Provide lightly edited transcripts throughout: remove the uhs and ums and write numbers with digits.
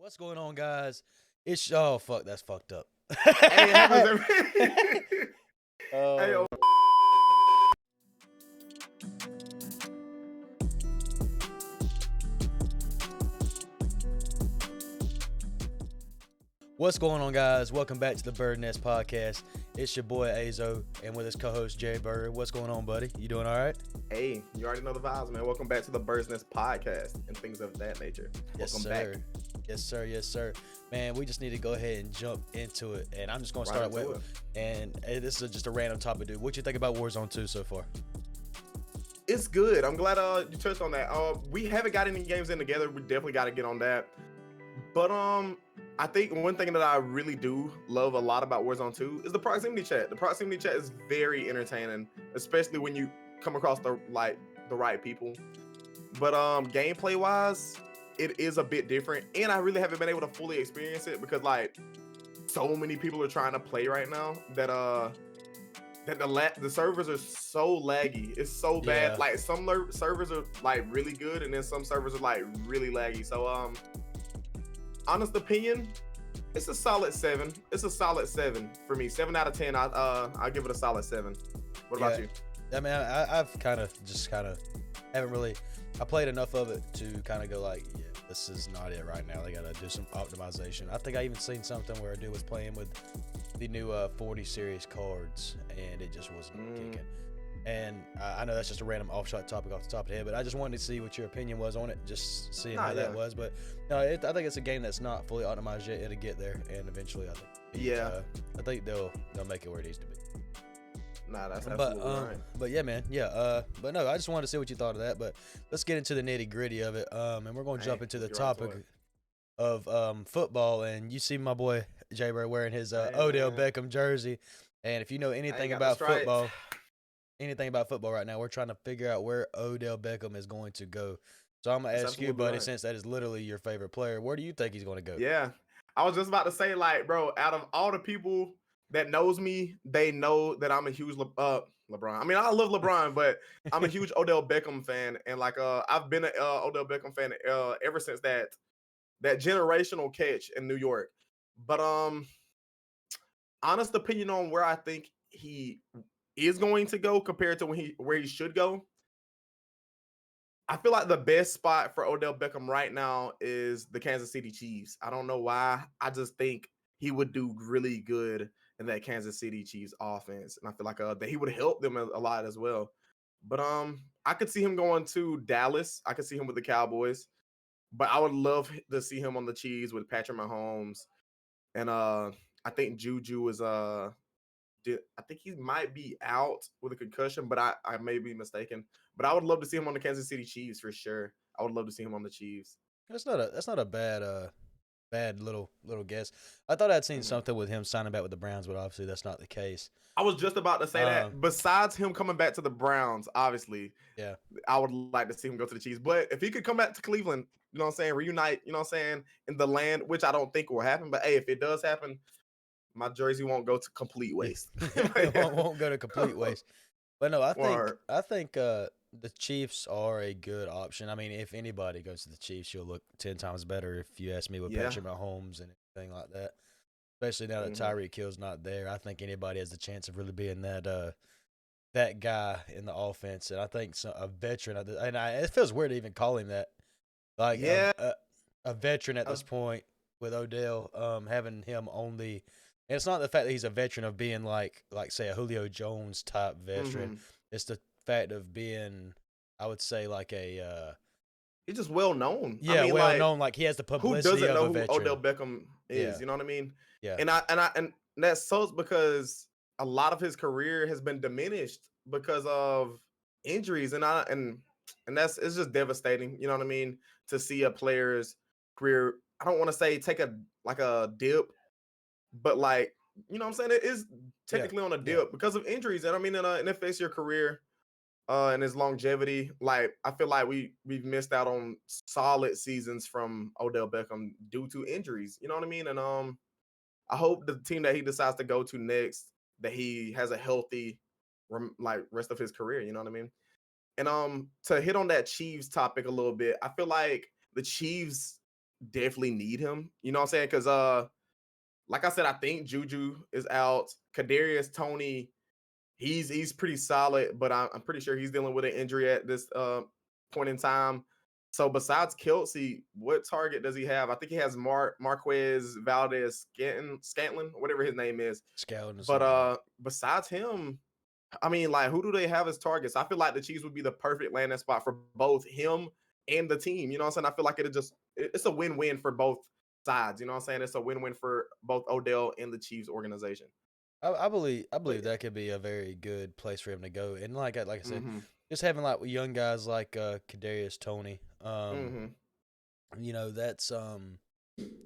What's going on, guys? It's oh fuck, that's fucked up. Hey, it happens every. Hey, Oh, what's going on, guys? Welcome back to the Bird Nest Podcast. It's your boy Ayzo, and with his co-host Jbird. What's going on, buddy? You doing all right? hey, you already know the vibes, man. Welcome back to the Bird's Nest podcast and things of that nature. Yes, Welcome sir. back. Yes, sir. Yes, sir. Man, we just need to go ahead and jump into it, and I'm just gonna Right start into with. it. And this is just a random topic, dude. What you think about WarZone 2 so far? It's good. I'm glad you touched on that. We haven't got any games in together. We definitely got to get on that. But I think one thing that I really do love a lot about Warzone 2 is the proximity chat. The proximity chat is very entertaining, especially when you come across the right people. But gameplay wise, it is a bit different, and I really haven't been able to fully experience it because so many people are trying to play right now that the servers are so laggy. It's so bad. Yeah. Like some servers are like really good, and then some servers are like really laggy. So honest opinion, it's a solid 7. It's a solid 7 for me. 7 out of 10. I'll give it a solid 7. What about you? I mean, I've kind of haven't really. I played enough of it to kind of go like, yeah, this is not it right now. They gotta do some optimization. I think I even seen something where a dude was playing with the new 40 series cards, and it just wasn't kicking. And I know that's just a random offshot topic off the top of the head, but I just wanted to see what your opinion was on it, just seeing how that was. But no, I think it's a game that's not fully optimized yet. It'll get there, and eventually, I think they'll make it where it needs to be. Nah, that's absolutely right. But yeah, man, yeah. But no, I just wanted to see what you thought of that. But let's get into the nitty gritty of it. And we're gonna jump into the topic of football. And you see my boy Jbird wearing his Odell Beckham jersey. And if you know anything about football right now, we're trying to figure out where Odell Beckham is going to go. So I'm gonna ask you, buddy, since that is literally your favorite player, where do you think he's going to go? Yeah, I was just about to say, like, bro, out of all the people that knows me, they know that I'm a huge LeBron. I mean, I love LeBron, but I'm a huge Odell Beckham fan, and I've been an Odell Beckham fan ever since that generational catch in New York. But honest opinion on where I think he is going to go compared to where he should go. I feel like the best spot for Odell Beckham right now is the Kansas City Chiefs. I don't know why. I just think he would do really good in that Kansas City Chiefs offense, and I feel like that he would help them a lot as well. But I could see him going to Dallas. I could see him with the Cowboys, but I would love to see him on the Chiefs with Patrick Mahomes, and I think Juju is I think he might be out with a concussion, but I may be mistaken. But I would love to see him on the Kansas City Chiefs for sure. I would love to see him on the Chiefs. That's not a bad little guess. I thought I'd seen something with him signing back with the Browns, but obviously that's not the case. I was just about to say that. Besides him coming back to the Browns, obviously, yeah, I would like to see him go to the Chiefs. But if he could come back to Cleveland, you know what I'm saying, reunite, you know what I'm saying, in the land, which I don't think will happen. But hey, if it does happen, my jersey won't go to complete waste. It won't go to complete waste. But no, I think the Chiefs are a good option. I mean, if anybody goes to the Chiefs, you'll look 10 times better if you ask me with Patrick Mahomes and everything like that. Especially now that Tyreek Hill's not there, I think anybody has a chance of really being that guy in the offense. And I think a veteran, and it feels weird to even call him that. Like a veteran at this point with Odell, having him on the. And it's not the fact that he's a veteran of being like say a Julio Jones type veteran. It's the fact of being, I would say, like he's just well known. Yeah, I mean, known. Like he has the publicity who doesn't know of a veteran. Who Odell Beckham is? You know what I mean? Yeah. And that sucks because a lot of his career has been diminished because of injuries, and it's just devastating. You know what I mean? To see a player's career, I don't want to say take a dip, but you know what I'm saying, it is technically on a dip because of injuries. And I mean, and it affects your career and his longevity. Like I feel like we've missed out on solid seasons from Odell Beckham due to injuries. You know what I mean? And I hope the team that he decides to go to next, that he has a healthy rest of his career. You know what I mean? And to hit on that Chiefs topic a little bit, I feel like the Chiefs definitely need him. You know what I'm saying? Because like I said, I think Juju is out. Kadarius Toney, he's pretty solid, but I'm pretty sure he's dealing with an injury at this point in time. So besides Kelsey, what target does he have? I think he has Marquez Valdez Scantlin, whatever his name is. But besides him, I mean, like, who do they have as targets? I feel like the Chiefs would be the perfect landing spot for both him and the team. You know what I'm saying? I feel like it's a win-win for both sides. You know what I'm saying? It's a win-win for both Odell and the Chiefs organization. I believe that could be a very good place for him to go. And like I said, just having like young guys like Kadarius Toney, you know, that's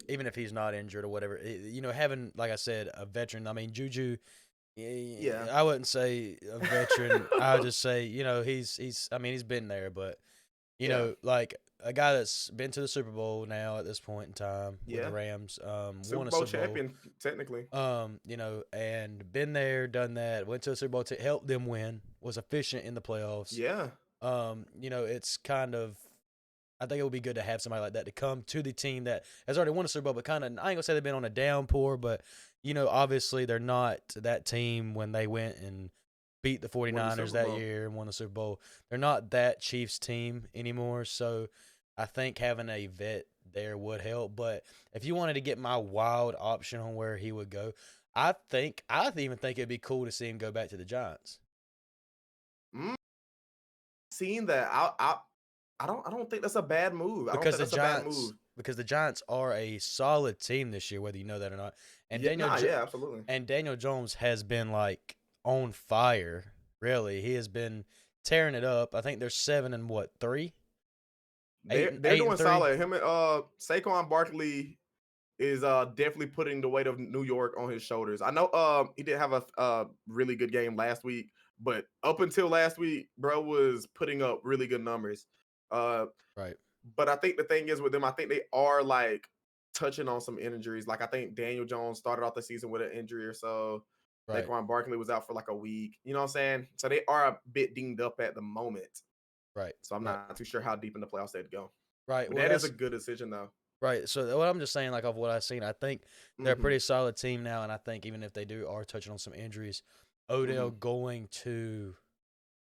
even if he's not injured or whatever, you know, having, like I said, a veteran. I mean, Juju. Yeah, I wouldn't say a veteran. I would just say, you know, he's. I mean, he's been there, but you know, like a guy that's been to the Super Bowl now at this point in time with the Rams. Super Bowl champion, technically. You know, and been there, done that. Went to the Super Bowl to help them win. Was efficient in the playoffs. Yeah. You know, it's kind of. I think it would be good to have somebody like that to come to the team that has already won a Super Bowl, but kind of, I ain't gonna say they've been on a downpour, but you know, obviously they're not that team when they went and beat the 49ers that year and won the Super Bowl. They're not that Chiefs team anymore, so I think having a vet there would help. But if you wanted to get my wild option on where he would go, I even think it'd be cool to see him go back to the Giants. Seeing that, I don't think that's a bad move. Because the Giants are a solid team this year, whether you know that or not. And absolutely. And Daniel Jones has been like on fire. Really, he has been tearing it up. I think they're 7-3. They're doing solid. Him and Saquon Barkley is definitely putting the weight of New York on his shoulders. I know he did have a really good game last week, but up until last week, bro was putting up really good numbers. Right. But I think the thing is with them, I think they are like touching on some injuries. Like I think Daniel Jones started off the season with an injury or so. Right. Saquon Barkley was out for like a week. You know what I'm saying? So they are a bit dinged up at the moment. Right. So I'm not too sure how deep in the playoffs they'd go. Right. But that is a good decision though. Right. So what I'm just saying, like of what I've seen, I think they're a pretty solid team now, and I think even if they are touching on some injuries, Odell going to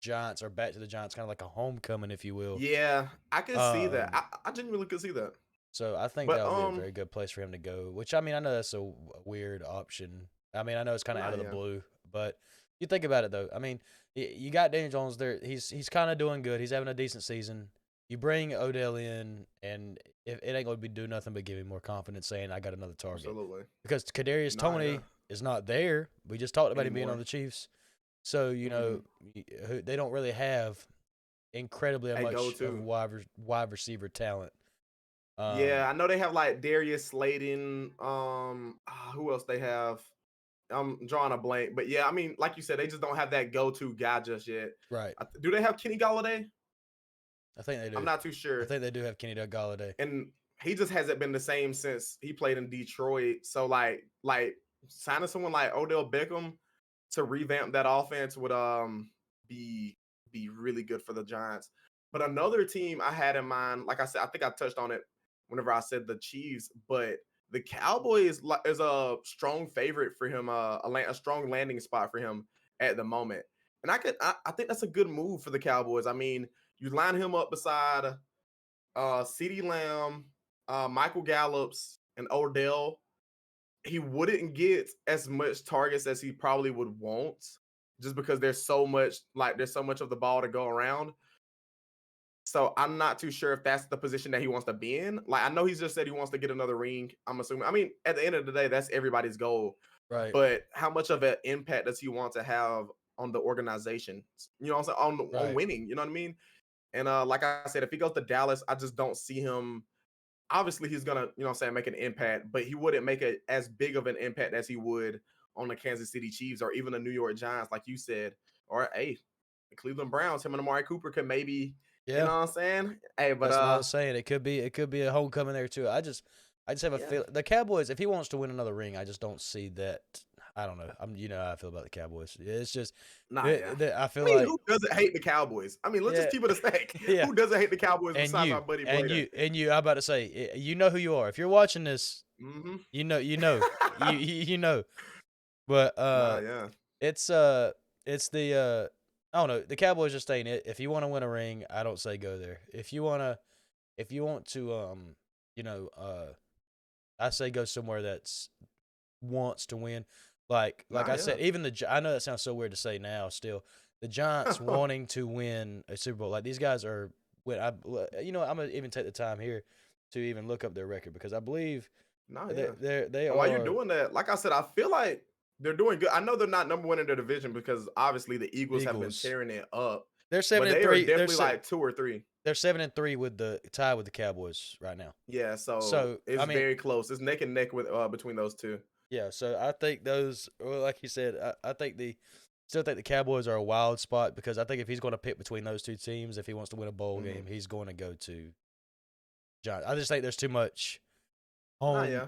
Giants or back to the Giants, kind of like a homecoming, if you will. Yeah, I can see that. I genuinely could see that. So I think that would be a very good place for him to go. Which I mean, I know that's a weird option. I mean, I know it's kind of out of the blue, but you think about it though. I mean, you got Daniel Jones there. He's kind of doing good. He's having a decent season. You bring Odell in, and it ain't going to be do nothing but give him more confidence, saying I got another target. Absolutely. Because Kadarius Toney is not there. We just talked about him being on the Chiefs. So, you know, they don't really have incredibly much of wide receiver talent. Yeah, I know they have like Darius Slayton. Who else they have? I'm drawing a blank. But yeah, I mean, like you said, they just don't have that go-to guy just yet. Right. Do they have Kenny Golladay? I think they do. I'm not too sure. I think they do have Kenny Golladay. And he just hasn't been the same since he played in Detroit. So like signing someone like Odell Beckham to revamp that offense would be really good for the Giants. But another team I had in mind, like I said, I think I touched on it whenever I said the Chiefs, but the Cowboys is a strong favorite for him, a strong landing spot for him at the moment. And I think that's a good move for the Cowboys. I mean, you line him up beside CeeDee Lamb, Michael Gallups, and Odell. He wouldn't get as much targets as he probably would want, just because there's so much of the ball to go around. So I'm not too sure if that's the position that he wants to be in. Like, I know he's just said he wants to get another ring. I'm assuming. I mean, at the end of the day, that's everybody's goal. Right. But how much of an impact does he want to have on the organization? You know what I'm saying? On winning. You know what I mean? And like I said, if he goes to Dallas, I just don't see him. Obviously, he's gonna, you know what I'm saying, make an impact, but he wouldn't make it as big of an impact as he would on the Kansas City Chiefs or even the New York Giants, like you said, or the Cleveland Browns. Him and Amari Cooper could maybe, you know what I'm saying? Hey, but that's what I was saying. It could be a homecoming there too. I just have a feel the Cowboys. If he wants to win another ring, I just don't see that. I don't know. You know how I feel about the Cowboys. It's just, yeah. I feel like who doesn't hate the Cowboys? I mean, let's just keep it a stack. yeah. Who doesn't hate the Cowboys And besides our buddy and Blader? I'm about to say, you know who you are. If you're watching this, you know, you know. But yeah. it's the I don't know. The Cowboys are saying it. If you want to win a ring, I don't say go there. If you want to, you know, I say go somewhere that's wants to win. Like I said, even I know that sounds so weird to say now. Still, the Giants wanting to win a Super Bowl. Like these guys are. I'm gonna even take the time here to even look up their record because I believe they are. While you're doing that, like I said, I feel like they're doing good. I know they're not number one in their division because obviously the Eagles have been tearing it up. They're 7-3. But they are definitely like 2 or 3. They're 7-3 with the tie with the Cowboys right now. Yeah, so it's very close. It's neck and neck with between those two. Yeah, so I think those, like you said, I think still think the Cowboys are a wild spot because I think if he's going to pick between those two teams, if he wants to win a bowl game, he's going to go to Giants. I just think there's too much wanting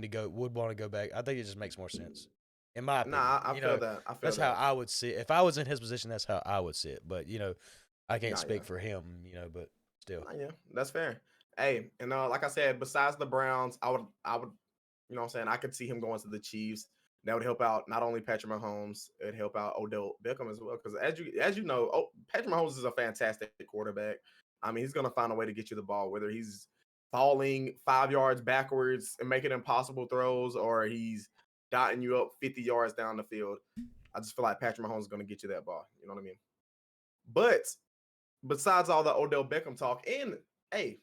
to go, would want to go back. I think it just makes more sense. In my opinion. I feel that. That's how I would see it. If I was in his position, that's how I would see it. But, I can't speak for him, but still. Yeah, that's fair. Hey, and like I said, besides the Browns, I would, you know what I'm saying, I could see him going to the Chiefs. That would help out not only Patrick Mahomes, it'd help out Odell Beckham as well. Because as you know, Patrick Mahomes is a fantastic quarterback. I mean, he's going to find a way to get you the ball, whether he's falling 5 yards backwards and making impossible throws, or he's dotting you up 50 yards down the field. I just feel like Patrick Mahomes is going to get you that ball. You know what I mean? But besides all the Odell Beckham talk, and hey,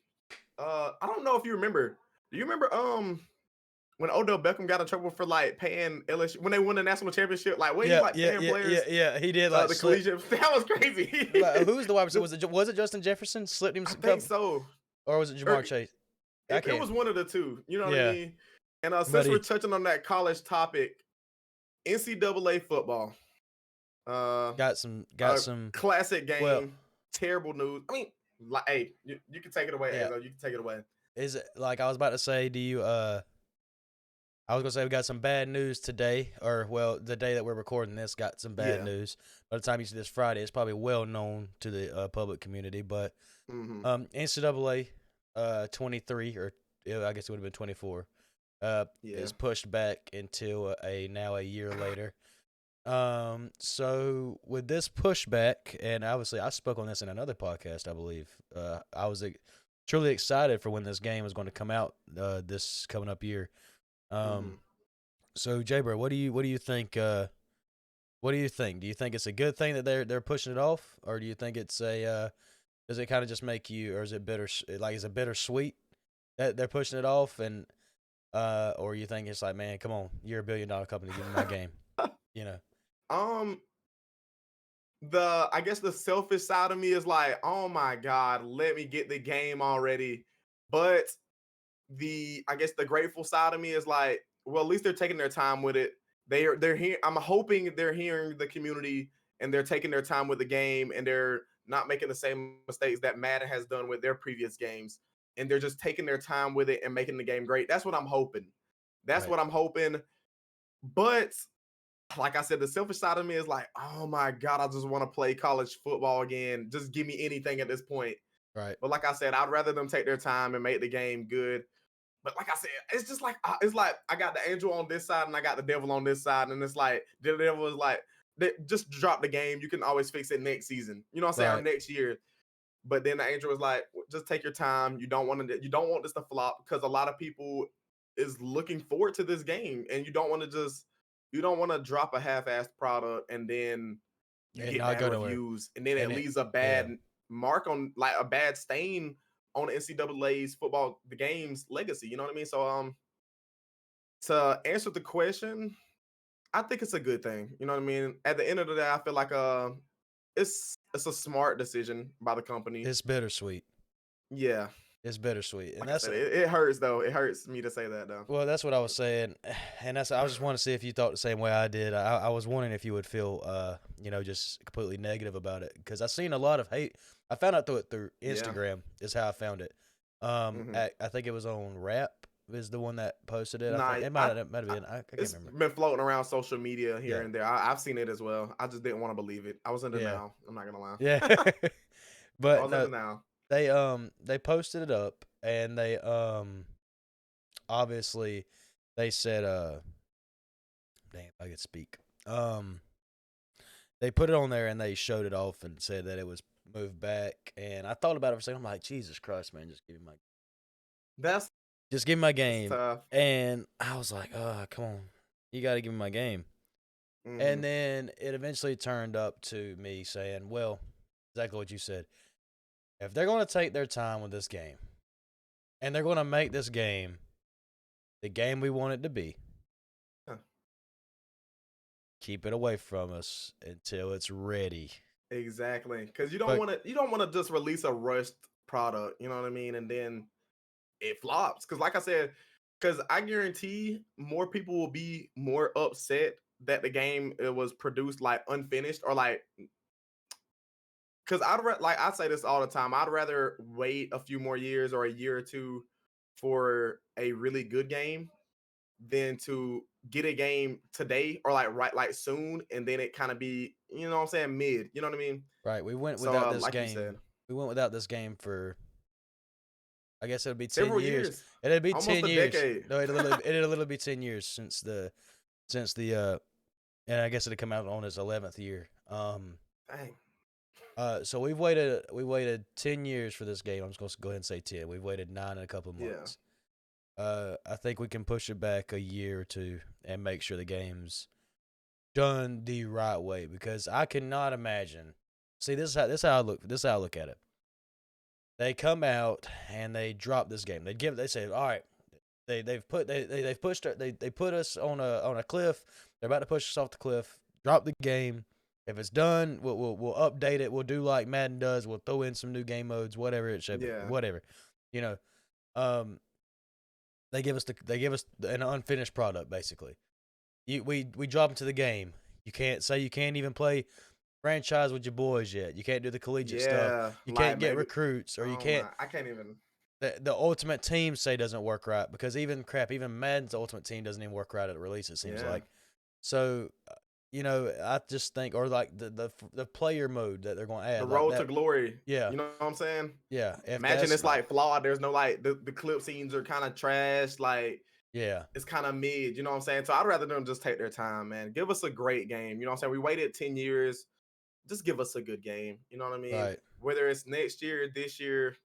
I don't know if you remember. Do you remember when Odell Beckham got in trouble for like paying LSU when they won the national championship? Like when he like paying players? Yeah, he did like the collegiate. That was crazy. Like, who was the wide receiver? Was it Justin Jefferson slipped him? I think so. Or was it Jamar Chase? It was one of the two. You know what I mean? And since we're touching on that college topic, NCAA football. Got some classic game. Well, terrible news. I mean, like, hey, you can take it away, Ayzo. You can take it away. Is it like I was about to say? Do you? I was gonna say we got some bad news today, or well, the day that we're recording this got some bad news. By the time you see this Friday, it's probably well known to the public community. But NCAA 23, or I guess it would have been 24, is pushed back until now a year later. So with this pushback, and obviously I spoke on this in another podcast, I believe. I was truly excited for when this game was going to come out this coming up year. So Jbird, what do you think? What do you think? Do you think it's a good thing that they're pushing it off, or do you think it's does it kind of just make you, or is it bitter? Like, is it bittersweet that they're pushing it off, and or you think it's like, man, come on, you're $1 billion company, give me my game, I guess the selfish side of me is like, oh my God, let me get the game already. But I guess the grateful side of me is like, well, at least they're taking their time with it. They're here. I'm hoping they're hearing the community and they're taking their time with the game and they're not making the same mistakes that Madden has done with their previous games. And they're just taking their time with it and making the game great. That's what I'm hoping. What I'm hoping. But like I said, the selfish side of me is like, oh my God, I just want to play college football again. Just give me anything at this point. Right. But like I said, I'd rather them take their time and make the game good. But like I said, it's just like, it's like I got the angel on this side and I got the devil on this side. And it's like, the devil is like, just drop the game. You can always fix it next season. You know what I'm saying? Or next year. But then the angel was like, just take your time. You don't want this to flop because a lot of people is looking forward to this game. And you don't want to drop a half-assed product and then you get bad reviews. And then it leaves a bad mark on, like a bad stain on NCAA's football, the game's legacy. You know what I mean? So to answer the question, I think it's a good thing. You know what I mean? At the end of the day, I feel like it's a smart decision by the company. It's bittersweet. Yeah. It's bittersweet. And like it hurts though. It hurts me to say that though. Well, that's what I was saying. And I just want to see if you thought the same way I did. I was wondering if you would feel just completely negative about it. Because I've seen a lot of hate. I found out through Instagram is how I found it. I think it was on Rap. is the one that posted it. I Nah, think it might have been. I can't it's remember. been floating around social media here Yeah. and there. I've seen it as well. I just didn't want to believe it. I was in Yeah. denial. I'm not gonna lie. Yeah. I But was in no, denial. they posted it up and they obviously they said damn, I could speak. They put it on there and they showed it off and said that it was moved back. And I thought about it for a second. I'm like, Jesus Christ, man, just give me That's my game. tough. And I was like, oh, come on, you got to give me my game. Mm-hmm. And then it eventually turned up to me saying, well, exactly what you said. If they're going to take their time with this game and they're going to make this game the game we want it to be, keep it away from us until it's ready. Exactly, because you don't want to just release a rushed product. You know what I mean? And then it flops. Because like I said, because I guarantee more people will be more upset that the game it was produced like unfinished or like. Because I say this all the time. I'd rather wait a few more years or a year or two for a really good game than to get a game today or like soon and then it kind of be, you know what I'm saying, mid. You know what I mean? Right. We went So without this like you game. said, We went without this game for, I guess it would be 10 several years. years. It'd be Almost 10 a years. decade. No, it'll literally be 10 years since the and I guess it'd come out on his 11th year. Dang. So we've waited 10 years for this game. I'm just going to go ahead and say 10. We've waited 9 and a couple of months. Yeah. I think we can push it back a year or two and make sure the game's done the right way, because I cannot imagine. See, this is how I look at it. They come out and they drop this game. They say, all right, they've put us on a cliff. They're about to push us off the cliff. Drop the game. If it's done, we'll update it. We'll do like Madden does. We'll throw in some new game modes, whatever it should be, whatever. You know, they give us an unfinished product basically. We drop into the game. You can't even play franchise with your boys yet. You can't do the collegiate stuff. You can't get recruits, or you can't. I can't even. The ultimate team say doesn't work right, because even Madden's ultimate team doesn't even work right at release, it seems like. So, I just think, or like the player mode that they're going to add, the road to glory. Yeah, you know what I'm saying. Yeah, imagine it's like flawed. There's no like the clip scenes are kind of trash. Like, yeah, it's kind of mid. You know what I'm saying. So I'd rather them just take their time, man. Give us a great game. You know what I'm saying. We waited 10 years. Just give us a good game. You know what I mean. Right. Whether it's next year, this year,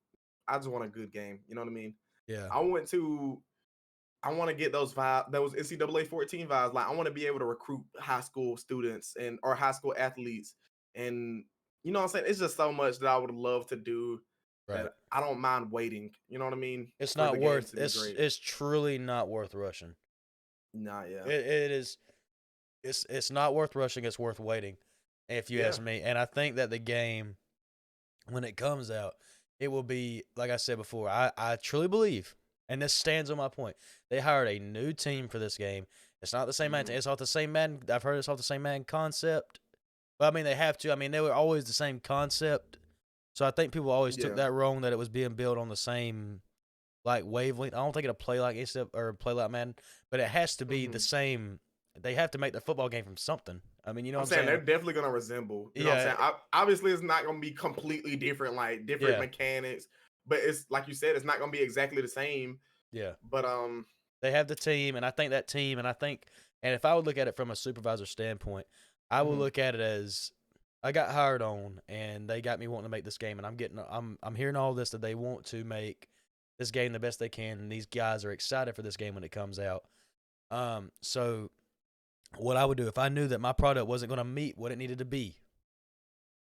I just want a good game. You know what I mean. Yeah. I want to get those vibes, those NCAA 14 vibes. Like, I want to be able to recruit high school students or high school athletes. And you know what I'm saying? It's just so much that I would love to do. Right. That I don't mind waiting. You know what I mean? It's not worth it's truly not worth rushing. Nah, yeah. It is it's not worth rushing, it's worth waiting, if you ask me. And I think that the game, when it comes out, it will be, like I said before, I truly believe, and this stands on my point, they hired a new team for this game. It's not the same Madden. It's off the same Madden. I've heard it's off the same Madden concept. But, I mean, they have to. I mean, they were always the same concept. So I think people always took that wrong, that it was being built on the same, like, wavelength. I don't think it'll play like play like Madden, but it has to be the same. They have to make the football game from something. I mean, you know what I'm saying? They're definitely going to resemble. You know what I'm saying? Obviously, it's not going to be completely different, like different mechanics. But it's like you said, it's not going to be exactly the same. Yeah. But they have the team, and I think that team, and if I would look at it from a supervisor standpoint, I would look at it as, I got hired on, and they got me wanting to make this game, and I'm hearing all this, that they want to make this game the best they can, and these guys are excited for this game when it comes out. So what I would do, if I knew that my product wasn't going to meet what it needed to be,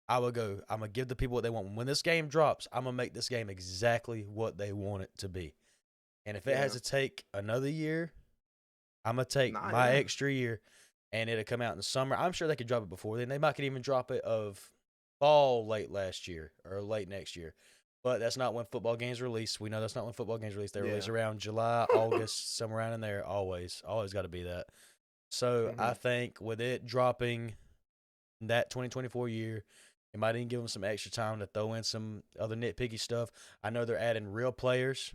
I would go, I'm going to give the people what they want. When this game drops, I'm going to make this game exactly what they want it to be. And if it has to take another year, I'm going to take my extra year, and it'll come out in the summer. I'm sure they could drop it before then. They might could even drop it of fall late last year or late next year. But that's not when football games release. We know that's not when football games release. They release around July, August, somewhere around in there. Always got to be that. So I think with it dropping that 2024 year, it might even give them some extra time to throw in some other nitpicky stuff. I know they're adding real players.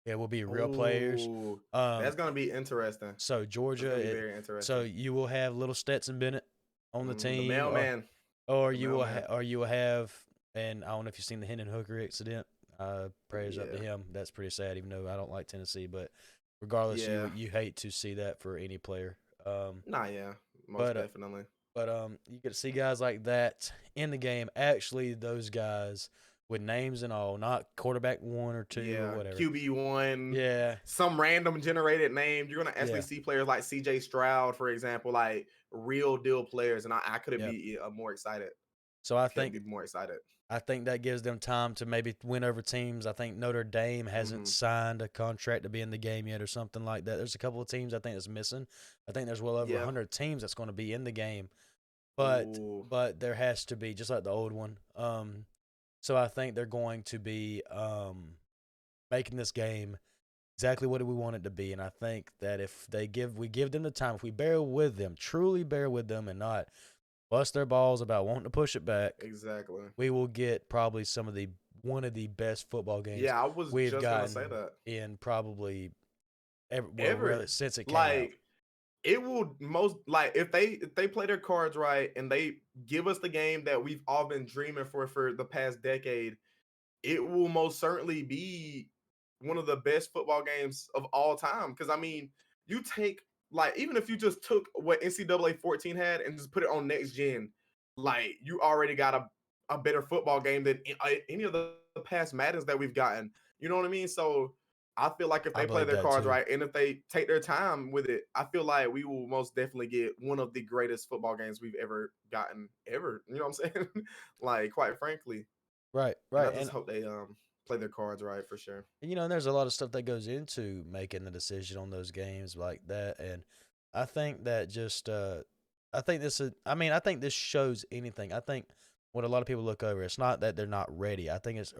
It will be real players. Ooh, that's gonna be interesting. So That's Georgia, gonna be very so interesting. you will have little Stetson Bennett on the The team, mailman. or The you will mailman. or you will have, and I don't know if you've seen the Hendon Hooker incident. Prayers up to Yeah. him. That's pretty sad, even though I don't like Tennessee. But regardless, Yeah. you hate to see that for any player. Nah, yeah. Most But definitely. but you get to see guys like that in the game. Actually, those guys with names and all, not quarterback 1 or 2 or whatever. QB1. Yeah. Some random generated name. You're gonna actually Yeah. see players like CJ Stroud, for example, like real deal players, and I couldn't Yep. be more excited. So I Couldn't think be more excited. that gives them time to maybe win over teams. I think Notre Dame hasn't signed a contract to be in the game yet or something like that. There's a couple of teams I think that's missing. I think there's well over 100 teams that's going to be in the game. But Ooh. but there has to be, just like the old one. So I think they're going to be making this game exactly what we want it to be. And I think that if we give them the time, if we bear with them, truly bear with them, and not bust their balls about wanting to push it back, Exactly. we will get probably one of the best football games I was we've just gonna say gotten that. in probably Ever. since it came out. Like, it will most like if they play their cards right and they give us the game that we've all been dreaming for the past decade, it will most certainly be one of the best football games of all time. Because I mean, you take like even if you just took what NCAA 14 had and just put it on next gen, like you already got a better football game than any of the past Maddens that we've gotten. You know what I mean? So I feel like if I they play believe their that cards too. right and if they take their time with it, I feel like we will most definitely get one of the greatest football games we've ever gotten ever. You know what I'm saying? Like, quite frankly. Right, And I right. just hope they play their cards right for sure. And and there's a lot of stuff that goes into making the decision on those games like that. And I think that just I think this shows anything. I think what a lot of people look over, it's not that they're not ready. I think it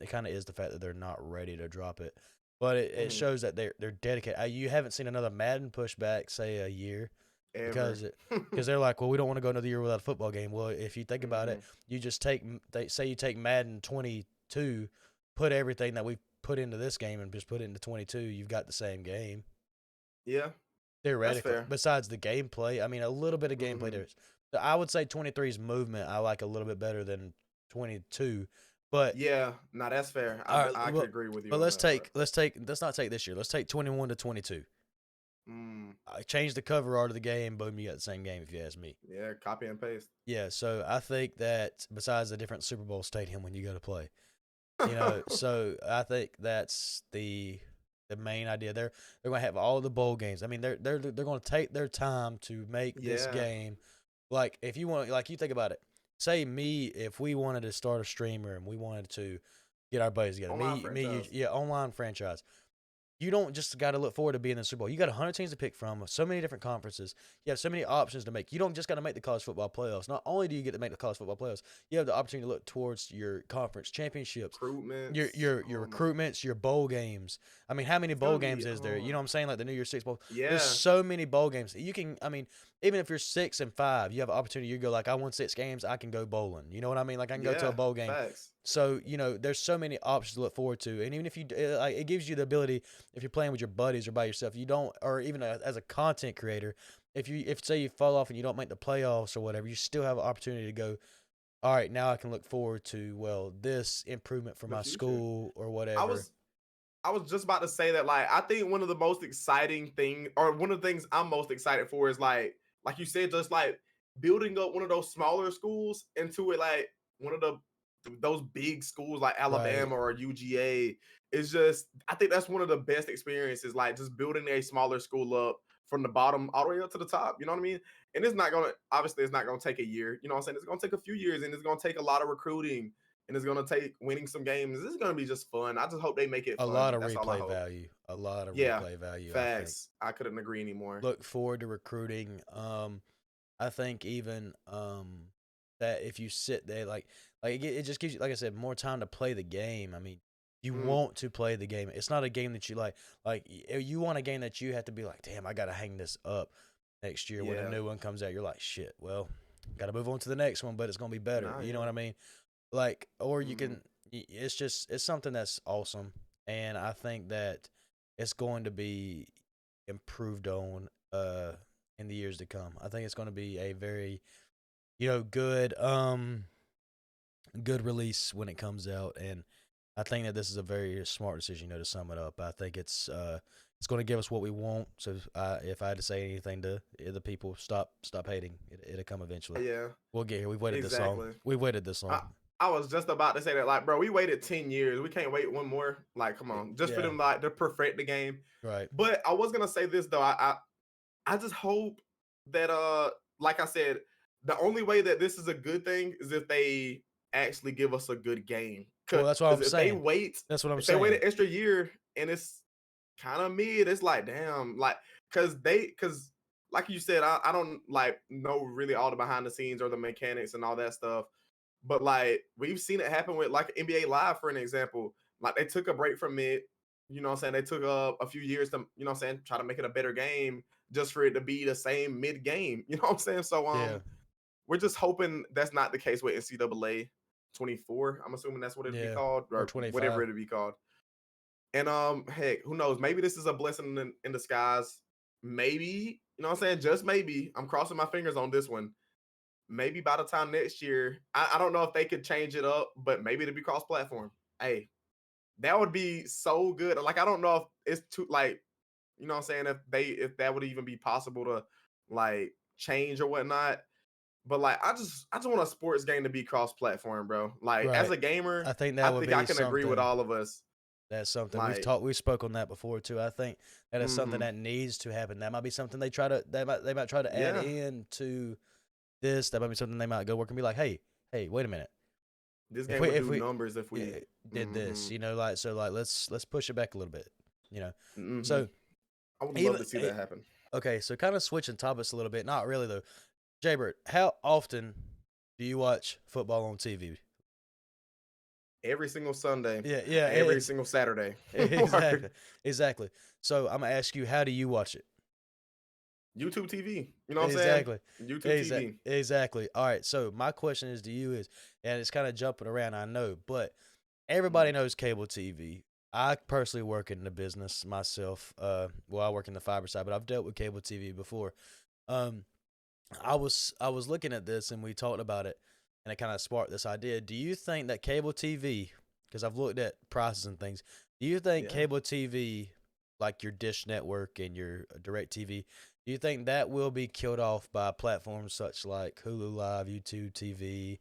kind of is the fact that they're not ready to drop it. But it shows that they're dedicated. You haven't seen another Madden pushback, say, a year. Ever. Because they're like, well, we don't want to go another year without a football game. Well, if you think about it, you just say you take Madden 22, put everything that we put into this game and just put it into 22, you've got the same game. Yeah. Theoretically. Besides the gameplay, I mean, a little bit of gameplay there. I would say 23's movement I like a little bit better than 22. But yeah, no, that's fair. I could agree with you. But let's not take this year. Let's take 21 to 22. I changed the cover art of the game. Boom, you got the same game if you ask me. Yeah, copy and paste. Yeah, so I think that besides the different Super Bowl stadium when you go to play, so I think that's the main idea. They're going to have all the bowl games. I mean, they're going to take their time to make this game. Like if you want, like you think about it. Say if we wanted to start a streamer and we wanted to get our buddies together, online franchise. You don't just got to look forward to being in the Super Bowl. You got 100 teams to pick from, so many different conferences. You have so many options to make. You don't just got to make the college football playoffs. Not only do you get to make the college football playoffs, you have the opportunity to look towards your conference championships, your recruitments, your bowl games. I mean, how many bowl games is there? You know what I'm saying? Like the New Year's Six Bowl. Yeah. There's so many bowl games. You can, I mean, even if you're 6-5, you have an opportunity. You go like, I won 6 games. I can go bowling. You know what I mean? Like I can go to a bowl game. Facts. So, there's so many options to look forward to. And even if it gives you the ability, if you're playing with your buddies or by yourself, you don't, or even as a content creator, if say you fall off and you don't make the playoffs or whatever, you still have an opportunity to go, all right, now I can look forward to, this improvement for my school or whatever. I was just about to say that, like, I think one of the most exciting thing, or one of the things I'm most excited for is like you said, just like building up one of those smaller schools into it, like one of those big schools like Alabama or UGA. Is just, I think that's one of the best experiences, like just building a smaller school up from the bottom all the way up to the top. You know what I mean? And it's not gonna take a year. You know what I'm saying? It's gonna take a few years, and it's gonna take a lot of recruiting. And it's going to take winning some games. This is going to be just fun. I just hope they make it fun. A lot of replay value. A lot of replay value. Facts. I couldn't agree anymore. Look forward to recruiting. I think even that if you sit there, like it just gives you, like I said, more time to play the game. I mean, you want to play the game. It's not a game that you like. Like you want a game that you have to be like, damn, I got to hang this up next year when a new one comes out. You're like, shit, well, got to move on to the next one, but it's going to be better. You know what I mean? Like, or you can, it's something that's awesome. and I think that it's going to be improved on in the years to come. I think it's going to be a very good release when it comes out, and I think that this is a very smart decision. To sum it up, I think it's going to give us what we want. So if I had to say anything to the people, stop hating. It'll come eventually. Yeah, we'll get here. We've waited this long. exactly. We've waited this long. I was just about to say that, like, bro, we waited 10 years. We can't wait one more. Like, come on, just for them like to perfect the game. Right. But I was gonna say this though. I just hope that like I said, the only way that this is a good thing is if they actually give us a good game. Well, that's what I'm saying. That's what I'm saying. They wait an extra year and it's kind of mid, it's like, damn, like, cause like you said, I don't like know really all the behind the scenes or the mechanics and all that stuff. But like we've seen it happen with like NBA Live, for an example. Like they took a break from it. You know what I'm saying? They took a few years to, you know what I'm saying, try to make it a better game just for it to be the same mid game. You know what I'm saying? So we're just hoping that's not the case with NCAA 24. I'm assuming that's what it'd be called, or 25. Whatever it'd be called. And heck, who knows? Maybe this is a blessing in disguise. Maybe, you know what I'm saying? Just maybe. I'm crossing my fingers on this one. Maybe by the time next year, I don't know if they could change it up, but maybe it'd be cross-platform. Hey, that would be so good. Like, I don't know if it's too, like, you know what I'm saying, if that would even be possible to like change or whatnot. But like, I just want a sports game to be cross-platform, bro. Like, as a gamer, I think I can agree with all of us. That's something we spoke on that before too. I think that is something that needs to happen. That might be something they might try to add into this. That might be something they might go work and be like, hey, wait a minute. This game would do numbers if we did this. Let's push it back a little bit. So I would love to see that happen. Okay, so kind of switching topics a little bit. Not really though. Jbird, how often do you watch football on TV? Every single Sunday. Yeah. Every single Saturday. Exactly. So I'm gonna ask you, how do you watch it? YouTube TV. You know what I'm saying? YouTube TV. Exactly. All right. So my question is to you and it's kind of jumping around, I know, but everybody knows cable TV. I personally work in the business myself. I work in the fiber side, but I've dealt with cable TV before. I was looking at this and we talked about it, and it kind of sparked this idea. Do you think that cable TV, because I've looked at prices and things, do you think cable TV, like your Dish Network and your Direct TV, do you think that will be killed off by platforms such like Hulu Live, YouTube TV,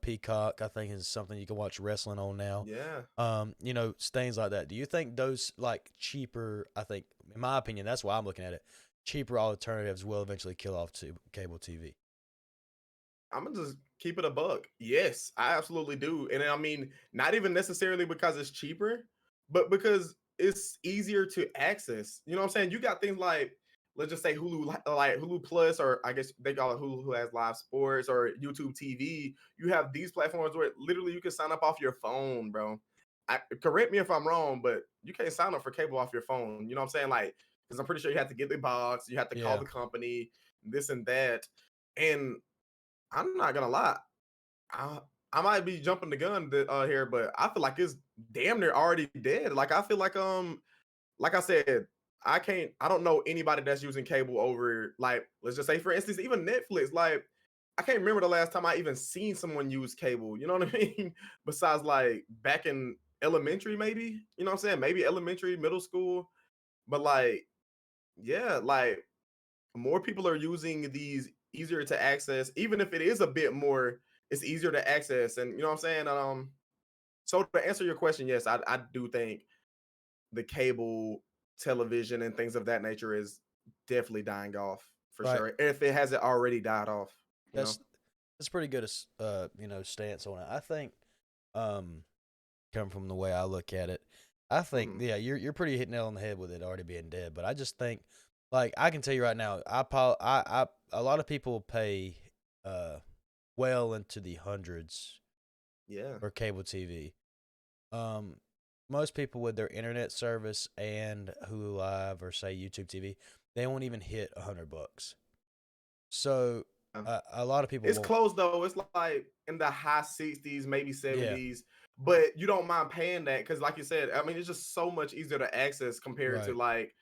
Peacock? I think is something you can watch wrestling on now. Yeah. Things like that. Do you think those like cheaper? I think, in my opinion, that's why I'm looking at it. Cheaper alternatives will eventually kill off to cable TV. I'm gonna just keep it a buck. Yes, I absolutely do. And I mean, not even necessarily because it's cheaper, but because it's easier to access. You know what I'm saying? You got things like, let's just say Hulu, like Hulu Plus, or I guess they call it Hulu, who has live sports, or YouTube TV. You have these platforms where literally you can sign up off your phone, bro. Correct me if I'm wrong, but you can't sign up for cable off your phone. You know what I'm saying? Like, because I'm pretty sure you have to get the box, you have to call the company, this and that. And I'm not gonna lie, I might be jumping the gun here, but I feel like it's damn near already dead. Like, I feel like I said, I don't know anybody that's using cable over, like, let's just say, for instance, even Netflix. Like, I can't remember the last time I even seen someone use cable. You know what I mean? Besides, like, back in elementary, maybe. You know what I'm saying? Maybe elementary, middle school. But like, yeah, like, more people are using these easier to access, even if it is a bit more, it's easier to access. And you know what I'm saying? So to answer your question, yes, I do think the cable television and things of that nature is definitely dying off for sure. If it hasn't already died off. That's pretty good stance on it. I think coming from the way I look at it, I think you're pretty hitting it on the head with it already being dead. But I just think, like, I can tell you right now, a lot of people pay well into the hundreds for cable TV. Most people with their internet service and Hulu Live or say YouTube TV, they won't even hit $100. So a lot of people. It's close though. It's like in the high 60s, maybe 70s. but you don't mind paying that because, like you said, I mean, it's just so much easier to access compared to Right. like,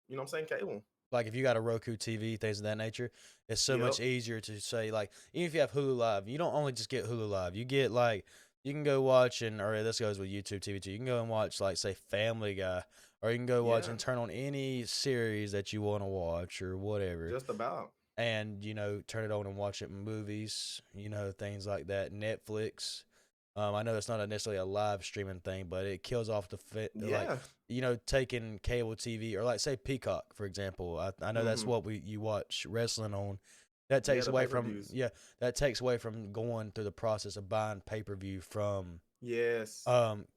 you know what I'm saying, cable. Like if you got a Roku TV, things of that nature, it's so Yep. much easier to say like even if you have Hulu Live, you don't only just get Hulu Live. You get like you can go watch or this goes with YouTube TV too. You can go and watch like say Family Guy, or you can go watch Yeah. and turn on any series that you want to watch or whatever. Just about. And turn it on and watch it in movies, things like that. Netflix. I know it's not necessarily a live streaming thing, but it kills off the fit. Like, Yeah. taking cable TV or like say Peacock, for example. I know that's what you watch wrestling on. That takes the away from pay-per-views. that takes away from going through the process of buying pay-per-view from Yes.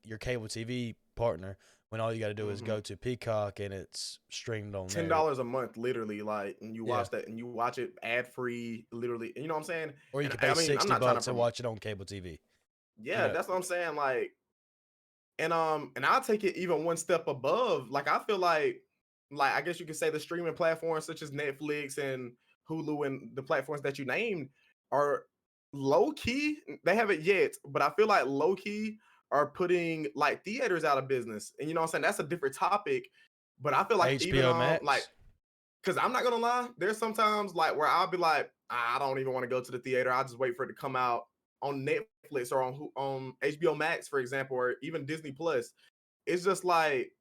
your cable TV partner when all you got to do is go to Peacock and it's streamed on there. $10 a month, literally, like, and you watch that and you watch it ad free, literally. You know what I'm saying? Or you And can pay I mean, I'm not trying to $60 and watch it on cable TV. Yeah, that's what I'm saying. Like, and I'll take it even one step above. Like, I feel like I guess you could say the streaming platforms such as Netflix and Hulu and the platforms that you named are low key. They haven't yet, but I feel like low key are putting like theaters out of business. And you know what I'm saying? That's a different topic. But I feel like even HBO Max. because I'm not gonna lie, there's sometimes like where I'll be like, I don't even want to go to the theater. I'll just wait for it to come out on Netflix or on HBO Max, for example, or even Disney Plus. It's just like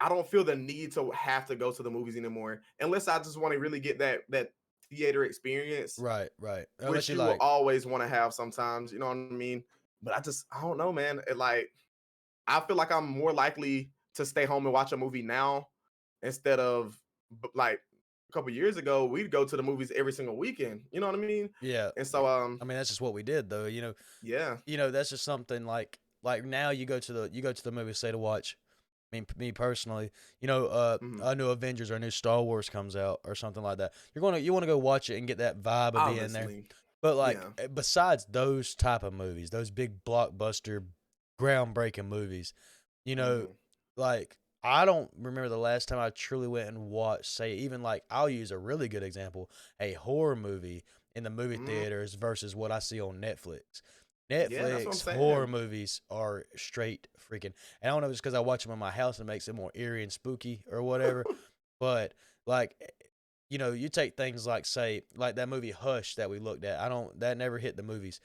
I don't feel the need to have to go to the movies anymore, unless I just want to really get that theater experience, Right. which you will always want to have sometimes. You know what I mean? But I don't know, man. I feel like I'm more likely to stay home and watch a movie now instead of like a couple years ago, we'd go to the movies every single weekend. You know what I mean? Yeah. And so, I mean, that's just what we did, though. Yeah. That's just something like now you go to the movie, say to watch. I mean, me personally, a new Avengers or a new Star Wars comes out or something like that. You want to go watch it and get that vibe of being there. But like besides those type of movies, those big blockbuster, groundbreaking movies, like I don't remember the last time I truly went and watched, say, even like I'll use a really good example, a horror movie in the movie theaters versus what I see on Netflix. Netflix horror movies are straight freaking. And I don't know if it's because I watch them in my house and it makes it more eerie and spooky or whatever, but like, you take things like, say, like that movie Hush that we looked at. That never hit the movies.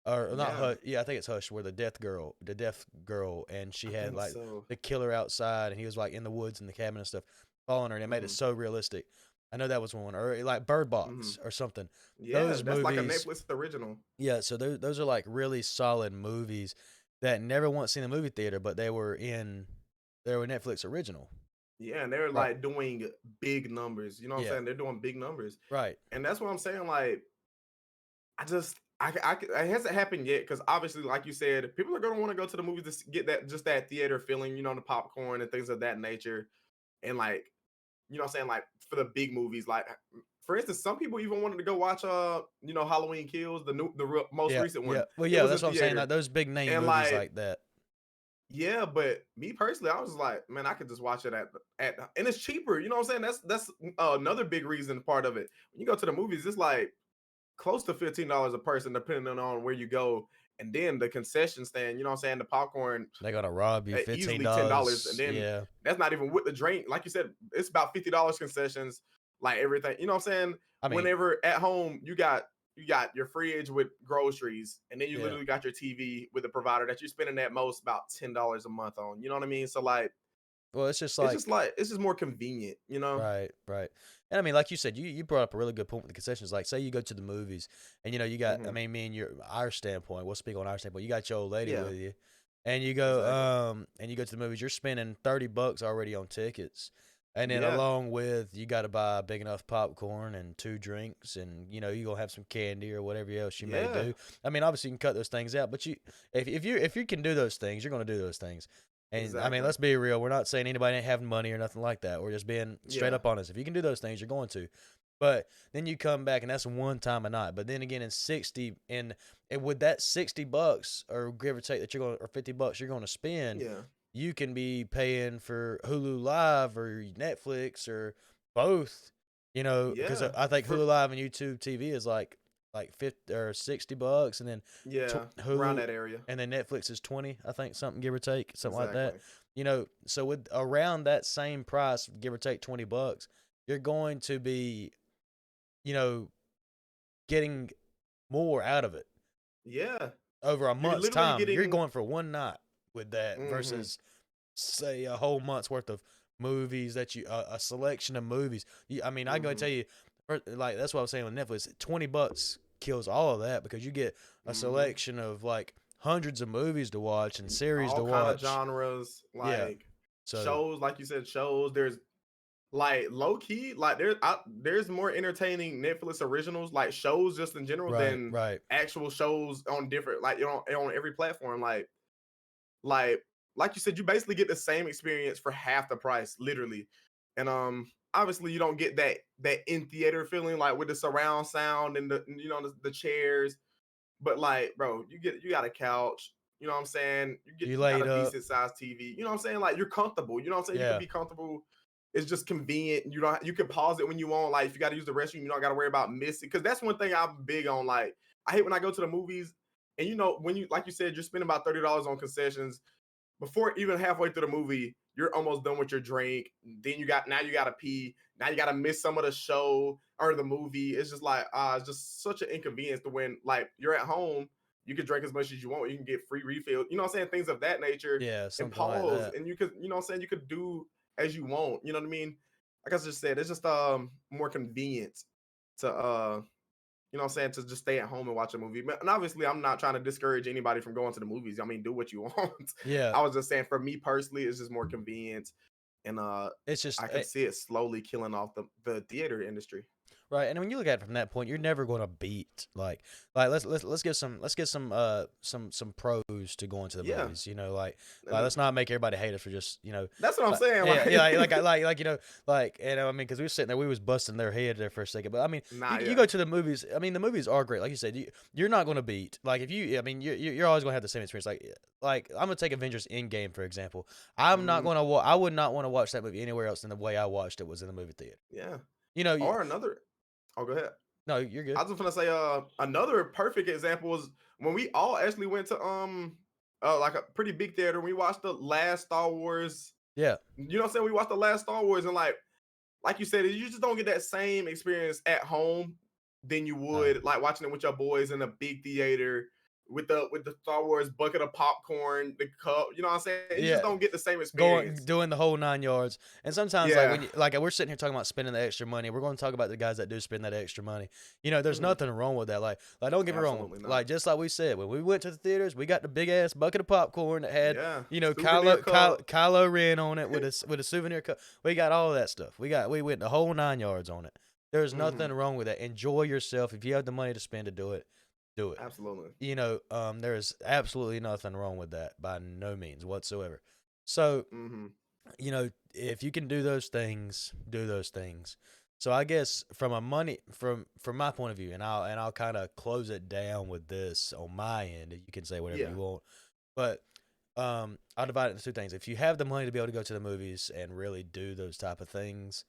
Or not Hush. Yeah, I think it's Hush, where the deaf girl, and she had like the killer outside, and he was like in the woods in the cabin and stuff, following her, and it made it so realistic. I know that was one, or like Bird Box or something. Yeah, that's movies, like a Netflix original. Yeah, so those are like really solid movies that never once seen a movie theater, but they were Netflix original. Yeah, and they're like doing big numbers. You know what I'm saying? They're doing big numbers. Right. And that's what I'm saying. Like, it hasn't happened yet because obviously, like you said, people are going to want to go to the movies to get that theater feeling, the popcorn and things of that nature. And like, you know what I'm saying? Like for the big movies, like for instance, some people even wanted to go watch Halloween Kills, the most recent one. Yeah. Well, yeah, that's what I'm saying. Like those big name and movies like that. Yeah, but me personally, I was like, man, I could just watch it at and it's cheaper. You know what I'm saying? That's another big reason part of it. When you go to the movies, it's like close to $15 a person, depending on where you go. And then the concession stand, you know what I'm saying? The popcorn, they're gonna rob you easily $10. And then that's not even with the drink. Like you said, it's about $50 concessions, like everything. You know what I'm saying? I mean, whenever at home you got your fridge with groceries, and then you literally got your TV with a provider that you're spending at most about $10 a month on. You know what I mean? So like, well, it's just more convenient, Right. And I mean, like you said, you brought up a really good point with the concessions. Like, say you go to the movies, and you got, I mean, me and our standpoint. We'll speak on our standpoint. You got your old lady with you, and you go, and you go to the movies. You're spending $30 already on tickets, and then along with you got to buy big enough popcorn and 2 drinks, and you gonna have some candy or whatever else you may do. I mean, obviously you can cut those things out, but if you can do those things, you're gonna do those things. And I mean, let's be real. We're not saying anybody ain't having money or nothing like that. We're just being straight up honest. If you can do those things, you're going to. But then you come back, and that's one time a night. But then again, and with that $60 or give or take that or $50 you're going to spend, you can be paying for Hulu Live or Netflix or both. Because I think Hulu Live and YouTube TV is like like $50 or $60, and then around Hulu, that area, and then Netflix is 20, I think, something give or take, something like that. Exactly. So with around that same price, give or take $20, you're going to be, getting more out of it. Yeah. Over a You're month's literally time, you're getting. going for one night with that versus, say, a whole month's worth of movies that a selection of movies. I'm going to tell you, like, that's what I was saying with Netflix. $20 kills all of that because you get a selection of like hundreds of movies to watch and series to all kind of watch. genres, Yeah. like So shows, like you said, shows. There's like low key, like there's more entertaining Netflix originals, like shows just in general, than right. actual shows on different, like, on every platform. Like like you said, you basically get the same experience for half the price, literally. And obviously you don't get that in theater feeling, like with the surround sound and the chairs. But like, bro, you got a couch, you know what I'm saying? You You got laid a up. decent sized TV, you know what I'm saying? Like, you're comfortable, you know what I'm saying? You Yeah. can be comfortable. It's just convenient. You can pause it when you want. Like, if you got to use the restroom, you don't got to worry about missing. Because that's one thing I'm big on. Like, I hate when I go to the movies, and when you, like you said, you're spending about $30 on concessions before even halfway through the movie. You're almost done with your drink. Then you got to pee. Now you got to miss some of the show or the movie. It's just like, it's just such an inconvenience to when, like, you're at home. You can drink as much as you want. You can get free refill. You know what I'm saying? Things of that nature. Yeah, And something like pause. that. And you could, you know what I'm saying? You could do as you want. You know what I mean? Like I just said, it's just more convenient to you know what I'm saying, to just stay at home and watch a movie. And obviously, I'm not trying to discourage anybody from going to the movies. I mean, do what you want. Yeah. I was just saying, for me personally, it's just more convenient. And it's just I can see it slowly killing off the theater industry. Right, and when you look at it from that point, you're never going to beat let's get some pros to going to the movies. Let's not make everybody hate us for just That's what I'm saying. And I mean, because we were sitting there, we was busting their head there for a second, but I mean, you yeah. go to the movies. I mean, the movies are great, like you said. You're not going to beat, like, if you. I mean, you're always going to have the same experience. Like I'm gonna take Avengers Endgame for example. I'm not going to. I would not want to watch that movie anywhere else than the way I watched it was in the movie theater. Yeah. Or another. Oh, go ahead. No, you're good. I was just gonna say, another perfect example was when we all actually went to like a pretty big theater. We watched the last Star Wars. Yeah. You know what I'm saying? We watched the last Star Wars, and like you said, you just don't get that same experience at home than you would like watching it with your boys in a big theater with the Star Wars bucket of popcorn, the cup. You know what I'm saying? You just don't get the same experience. Doing the whole 9 yards. And sometimes, like, when we're sitting here talking about spending the extra money, we're going to talk about the guys that do spend that extra money. There's nothing wrong with that. Like don't get me wrong. Not. Like, just like we said, when we went to the theaters, we got the big ass bucket of popcorn that had Kylo Ren on it with a souvenir cup. We got all of that stuff. We went the whole 9 yards on it. There's nothing wrong with that. Enjoy yourself. If you have the money to spend to do it. Do it. Absolutely. There is absolutely nothing wrong with that by no means whatsoever. So, if you can do those things, do those things. So I guess from my point of view, and I'll kind of close it down with this on my end. You can say whatever you want, but I'll divide it into two things. If you have the money to be able to go to the movies and really do those type of things,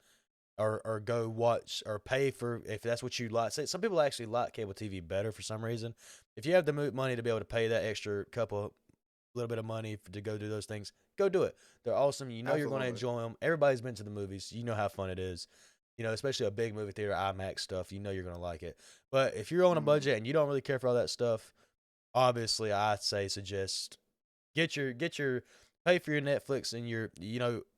or go watch or pay for, if that's what you like. Some people actually like cable TV better for some reason. If you have the money to be able to pay that extra little bit of money to go do those things, go do it. They're awesome. You're going to enjoy them. Everybody's been to the movies. You know how fun it is. Especially a big movie theater, IMAX stuff. You're going to like it. But if you're on a budget and you don't really care for all that stuff, obviously I'd say suggest get your pay for your Netflix and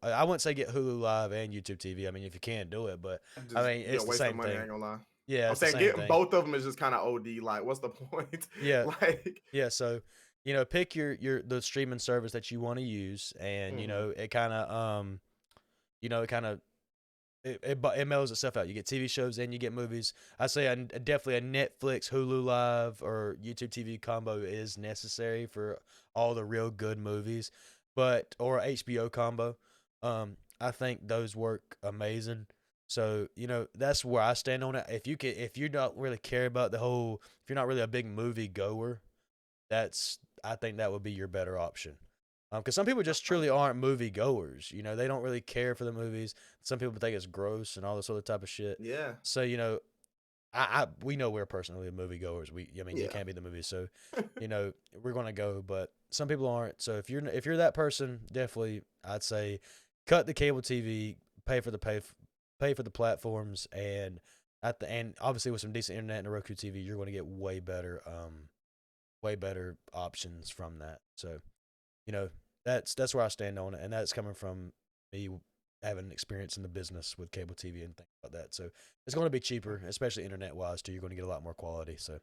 I wouldn't say get Hulu Live and YouTube TV. I mean, if you can't do it, but I mean, it's the same thing. I ain't gonna lie. Yeah, I'm saying getting both of them is just kind of OD. Like, what's the point? Yeah, So, pick the streaming service that you want to use, and it kind of it mellows itself out. You get TV shows and you get movies. I say definitely a Netflix, Hulu Live, or YouTube TV combo is necessary for all the real good movies, or HBO combo. I think those work amazing. So that's where I stand on it. If you don't really care about if you're not really a big movie goer, I think that would be your better option. Because some people just truly aren't movie goers. They don't really care for the movies. Some people think it's gross and all this other type of shit. Yeah. So, we know we're personally moviegoers. I mean, you can't be the movie, so we're gonna go. But some people aren't. So if you're that person, definitely, I'd say, cut the cable TV, pay for the platforms, and obviously with some decent internet and a Roku TV, you're going to get way better options from that. So that's where I stand on it, and that's coming from me having experience in the business with cable TV and things like that. So it's going to be cheaper, especially internet wise too. You're going to get a lot more quality. So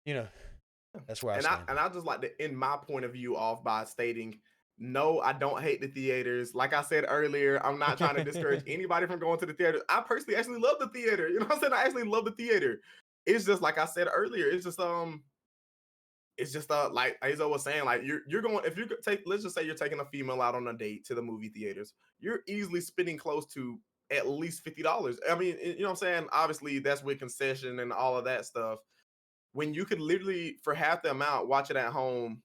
that's where I stand. And I just like to end my point of view off by stating, no, I don't hate the theaters. Like I said earlier, I'm not trying to discourage anybody from going to the theater. I personally actually love the theater. You know what I'm saying? I actually love the theater. It's just like I said earlier. It's just like Ayzo was saying, like you're going, if you take, let's just say you're taking a female out on a date to the movie theaters, you're easily spending close to at least $50. I mean, you know what I'm saying? Obviously, that's with concession and all of that stuff. When you could literally, for half the amount, watch it at home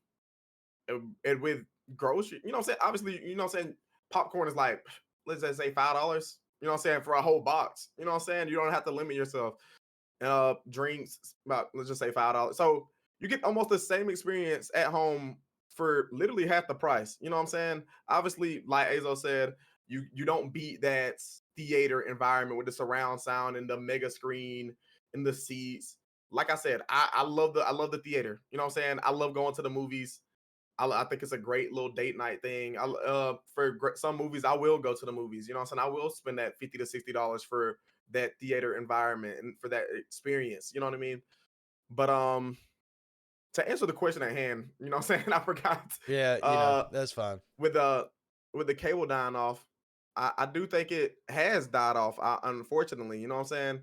and with grocery, you know what I'm saying? Obviously, you know what I'm saying? Popcorn is like, let's just say $5. You know what I'm saying? For a whole box. You know what I'm saying? You don't have to limit yourself. Drinks about, let's just say $5. So you get almost the same experience at home for literally half the price. You know what I'm saying? Obviously, like Ayzo said, you don't beat that theater environment with the surround sound and the mega screen and the seats. Like I said, I love the theater. You know what I'm saying? I love going to the movies. I think it's a great little date night thing. Some movies, I will go to the movies. You know what I'm saying? I will spend that $50 to $60 for that theater environment and for that experience. You know what I mean? But to answer the question at hand, you know what I'm saying? I forgot. Yeah, that's fine. With the cable dying off, I do think it has died off. Unfortunately, you know what I'm saying?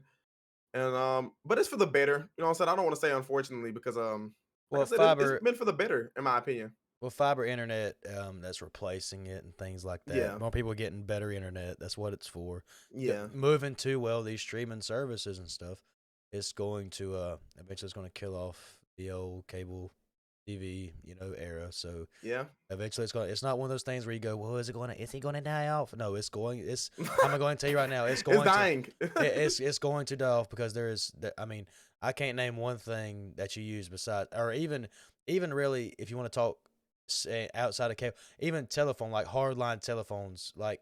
And but it's for the better. You know what I'm saying? I don't want to say unfortunately because like I said, it's been for the better in my opinion. Well, fiber internet, that's replacing it and things like that. Yeah. More people getting better internet. That's what it's for. Yeah. Moving to these streaming services and stuff, it's going to eventually it's going to kill off the old cable TV, era. So yeah, eventually it's not one of those things where you go, well, is he going to die off? No, I'm going to tell you right now, it's dying. It's going to die off because I mean, I can't name one thing that you use besides, or even really, if you want to talk outside of cable, even telephone, like hardline telephones, like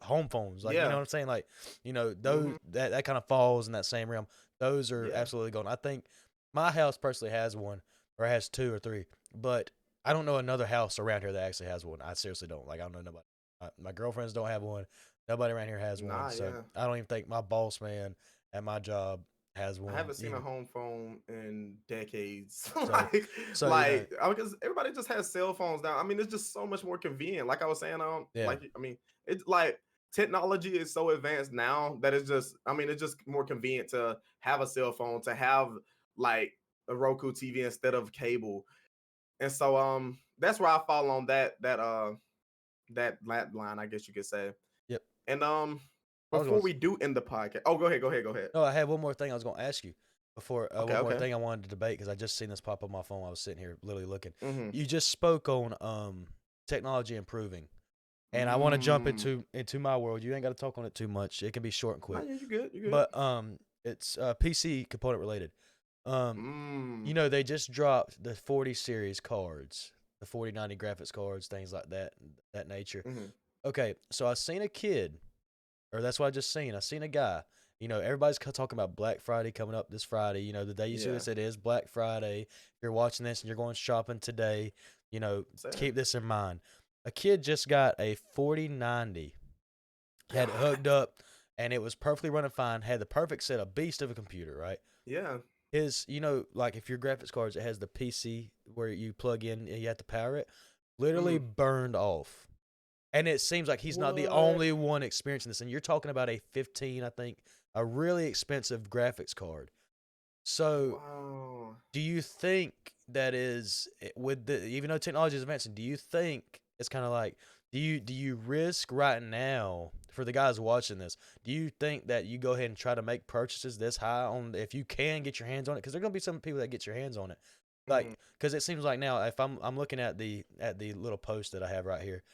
home phones, like, you know what I'm saying? Like, those that kind of falls in that same realm. Those are absolutely gone. I think my house personally has one, or has two or three, but I don't know another house around here that actually has one. I seriously don't. Like, I don't know nobody. My girlfriends don't have one. Nobody around here has one. So I don't even think my boss man at my job has one. I haven't seen a home phone in decades. So, because everybody just has cell phones now. I mean, it's just so much more convenient. Like I was saying, it's like technology is so advanced now that it's just more convenient to have a cell phone, to have like a Roku TV instead of cable. And so that's where I fall on that line, I guess you could say. Yep. And before we do end the podcast, go ahead. No, I had one more thing I was going to ask you before. More thing I wanted to debate because I just seen this pop up on my phone. I was sitting here literally looking. Mm-hmm. You just spoke on technology improving, and I want to jump into my world. You ain't got to talk on it too much. It can be short and quick. No, you're good. But it's PC component related. They just dropped the 40 series cards, the 4090 graphics cards, things like that nature. Mm-hmm. Okay, so I seen a kid, or that's what I just seen. I seen a guy. Everybody's talking about Black Friday coming up this Friday. The day you see this, it is Black Friday. If you're watching this and you're going shopping today, keep this in mind. A kid just got a 4090, had it hooked up, and it was perfectly running fine. Had the perfect set, a beast of a computer, right? Yeah. His, like if your graphics cards, it has the PC where you plug in and you have to power it, literally burned off. And it seems like he's not the only one experiencing this. And you're talking about a 15, I think, a really expensive graphics card. So do you think that is, even though technology is advancing, do you think it's kind of like, do you risk right now, for the guys watching this, do you think that you go ahead and try to make purchases this high on, if you can get your hands on it? Because there are going to be some people that get your hands on it. Like, because it seems like now, if I'm looking at the little post that I have right here,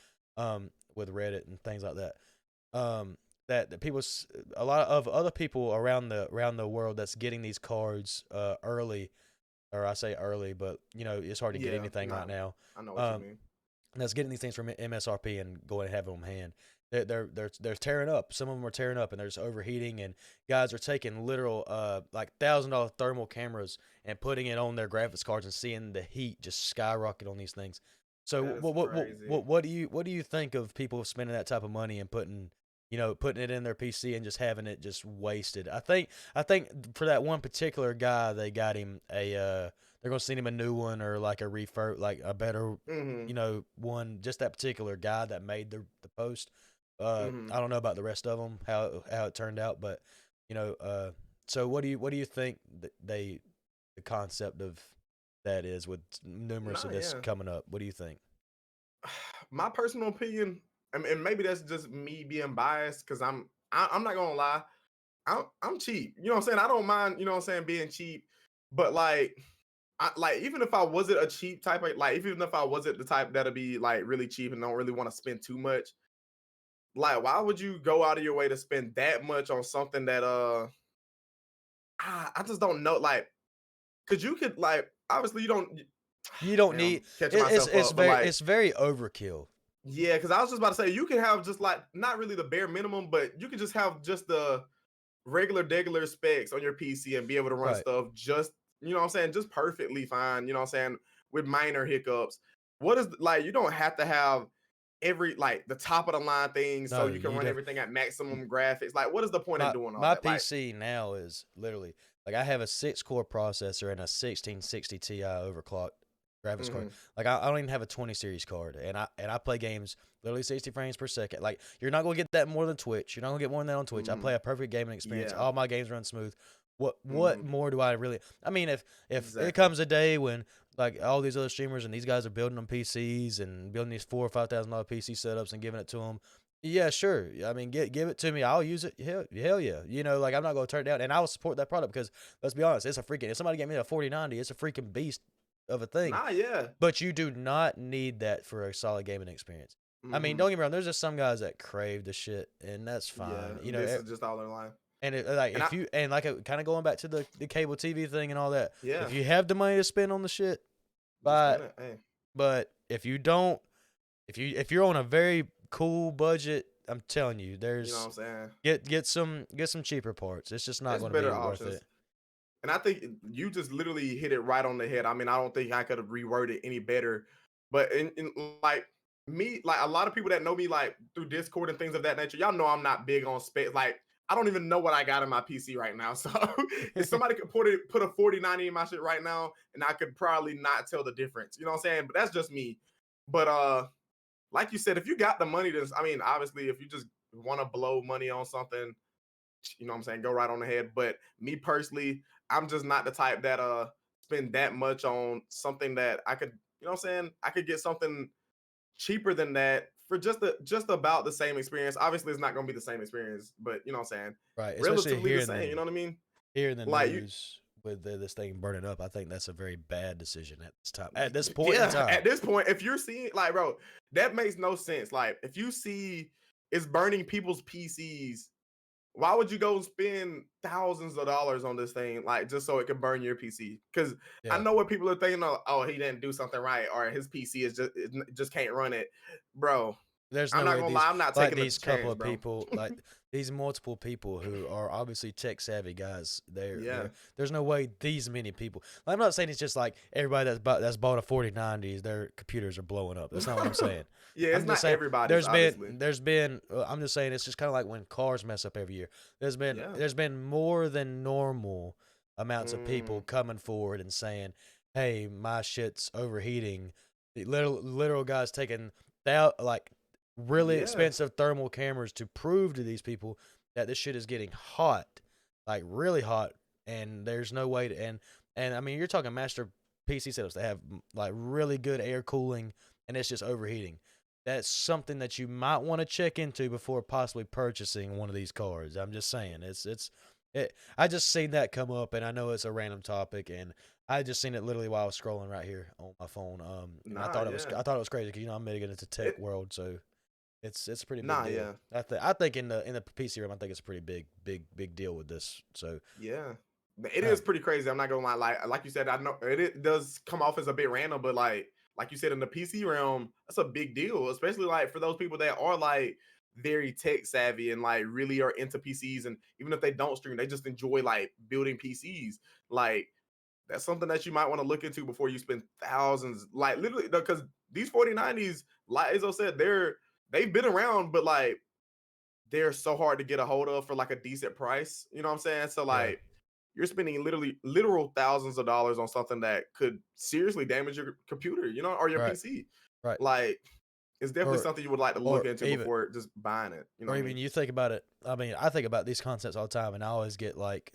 with Reddit and things like that, that people, a lot of other people around the world that's getting these cards early, or I say early, but it's hard to get anything right now. I know what you mean. That's getting these things from MSRP and going and having them in hand. They're tearing up. Some of them are tearing up, and they're just overheating. And guys are taking literal like $1,000 thermal cameras and putting it on their graphics cards and seeing the heat just skyrocket on these things. So what do you think of people spending that type of money and putting it in their PC and just having it just wasted? I think for that one particular guy, they got him they're gonna send him a new one, or like a refurb, like a better one. Just that particular guy that made the post. I don't know about the rest of them, how it turned out, but so what do you think that the concept of that is, with numerous of this coming up? What do you think? My personal opinion, and maybe that's just me being biased, because I'm not gonna lie, I'm cheap. You know what I'm saying? I don't mind, being cheap, but like, even if I wasn't a cheap type of, like, even if I wasn't the type that'll be like really cheap and don't really want to spend too much, like, why would you go out of your way to spend that much on something that I just don't know, like, because you could, like, obviously you don't man, I'm need catching myself it's up, but like, it's very overkill. yeah, because I was just about to say, you can have just like, not really the bare minimum, but you could just have just the regular specs on your PC and be able to run Right. stuff just, what I'm saying, just perfectly fine, what I'm saying, with minor hiccups. What is, like, you don't have to have every, like, the top of the line things so No, you can you run don't. everything at maximum graphics. Like, what is the point in doing all My that? Like, PC now is literally like, I have a 6-core processor and a 1660 Ti overclocked graphics card. Like, I don't even have a 20 series card, and I play games literally 60 frames per second. Like, you're not gonna get that more than Twitch. You're not gonna get more than that on Twitch. I play a perfect gaming experience. All my games run smooth. What more do I really? I mean, if it comes a day when, like, all these other streamers and these guys are building on PCs and building these $4,000 or $5,000 PC setups and giving it to them, yeah, sure. I mean, give it to me. I'll use it. Hell yeah. Like, I'm not gonna turn it down, and I will support that product, because let's be honest, it's a freaking. If somebody gave me a 4090, it's a freaking beast of a thing. nah, yeah. But you do not need that for a solid gaming experience. I mean, don't get me wrong. There's just some guys that crave the shit, and that's fine. Yeah, this is just all in line. And kind of going back to the cable TV thing and all that. Yeah. If you have the money to spend on the shit, buy it. Hey. But if you don't, if you're on a very cool budget, I'm telling you, there's, you know what I'm saying, get some cheaper parts. It's just not going to be worth it. And I think you just literally hit it right on the head. I mean, I don't think I could have reworded it any better. But in like me, like, a lot of people that know me, like, through Discord and things of that nature, y'all know I'm not big on specs. Like, I don't even know what I got in my PC right now. So if somebody could put a 4090 in my shit right now, and I could probably not tell the difference. You know what I'm saying? But that's just me. But like you said, if you got the money to, I mean, obviously, if you just want to blow money on something, you know what I'm saying, go right on ahead. But me personally, I'm just not the type that spend that much on something that I could, you know what I'm saying, I could get something cheaper than that for just about the same experience. Obviously, it's not going to be the same experience, but you know what I'm saying, right? Relatively the same. You know what I mean? Here in the news, with this thing burning up, I think that's a very bad decision at this time. At this point in time. At this point, if you're seeing, like, bro, that makes no sense. Like, if you see it's burning people's PCs, why would you go spend thousands of dollars on this thing, like, just so it can burn your PC? Because I know what people are thinking. Oh, he didn't do something right, or his PC is just can't run it, bro. There's no I'm not way gonna lie, I'm not taking these chance, couple of bro. people, like these multiple people who are obviously tech savvy guys. There's no way these many people. Like, I'm not saying it's just like everybody that's bought a 4090, their computers are blowing up. That's not what I'm saying. Yeah, it's not everybody. There's been. I'm just saying, it's just kind of like when cars mess up every year. There's been more than normal amounts of people coming forward and saying, "Hey, my shit's overheating." The literal guys taking like really expensive thermal cameras to prove to these people that this shit is getting hot, like really hot, and there's no way to, and I mean, you're talking master PC setups that have like really good air cooling, and it's just overheating. That's something that you might want to check into before possibly purchasing one of these cards. I'm just saying, I just seen that come up, and I know it's a random topic, and I just seen it literally while I was scrolling right here on my phone. And I thought it was crazy, because I'm big into tech world, so. It's a pretty big Nah, deal. yeah. I think in the PC realm, I think it's a pretty big deal with this. So yeah, it is pretty crazy. I'm not gonna lie. Like you said, I know it does come off as a bit random, but like you said, in the PC realm, that's a big deal, especially like for those people that are like very tech savvy and like really are into PCs, and even if they don't stream, they just enjoy like building PCs. Like that's something that you might want to look into before you spend thousands. Like literally, because these 4090s, like Ayzo said, they've been around, but like they're so hard to get a hold of for like a decent price. You know what I'm saying? So like you're spending literal thousands of dollars on something that could seriously damage your computer, you know, or your PC. Right. Like it's definitely something you would like to look into before just buying it. You know, or even you think about it. I mean, I think about these concepts all the time, and I always get like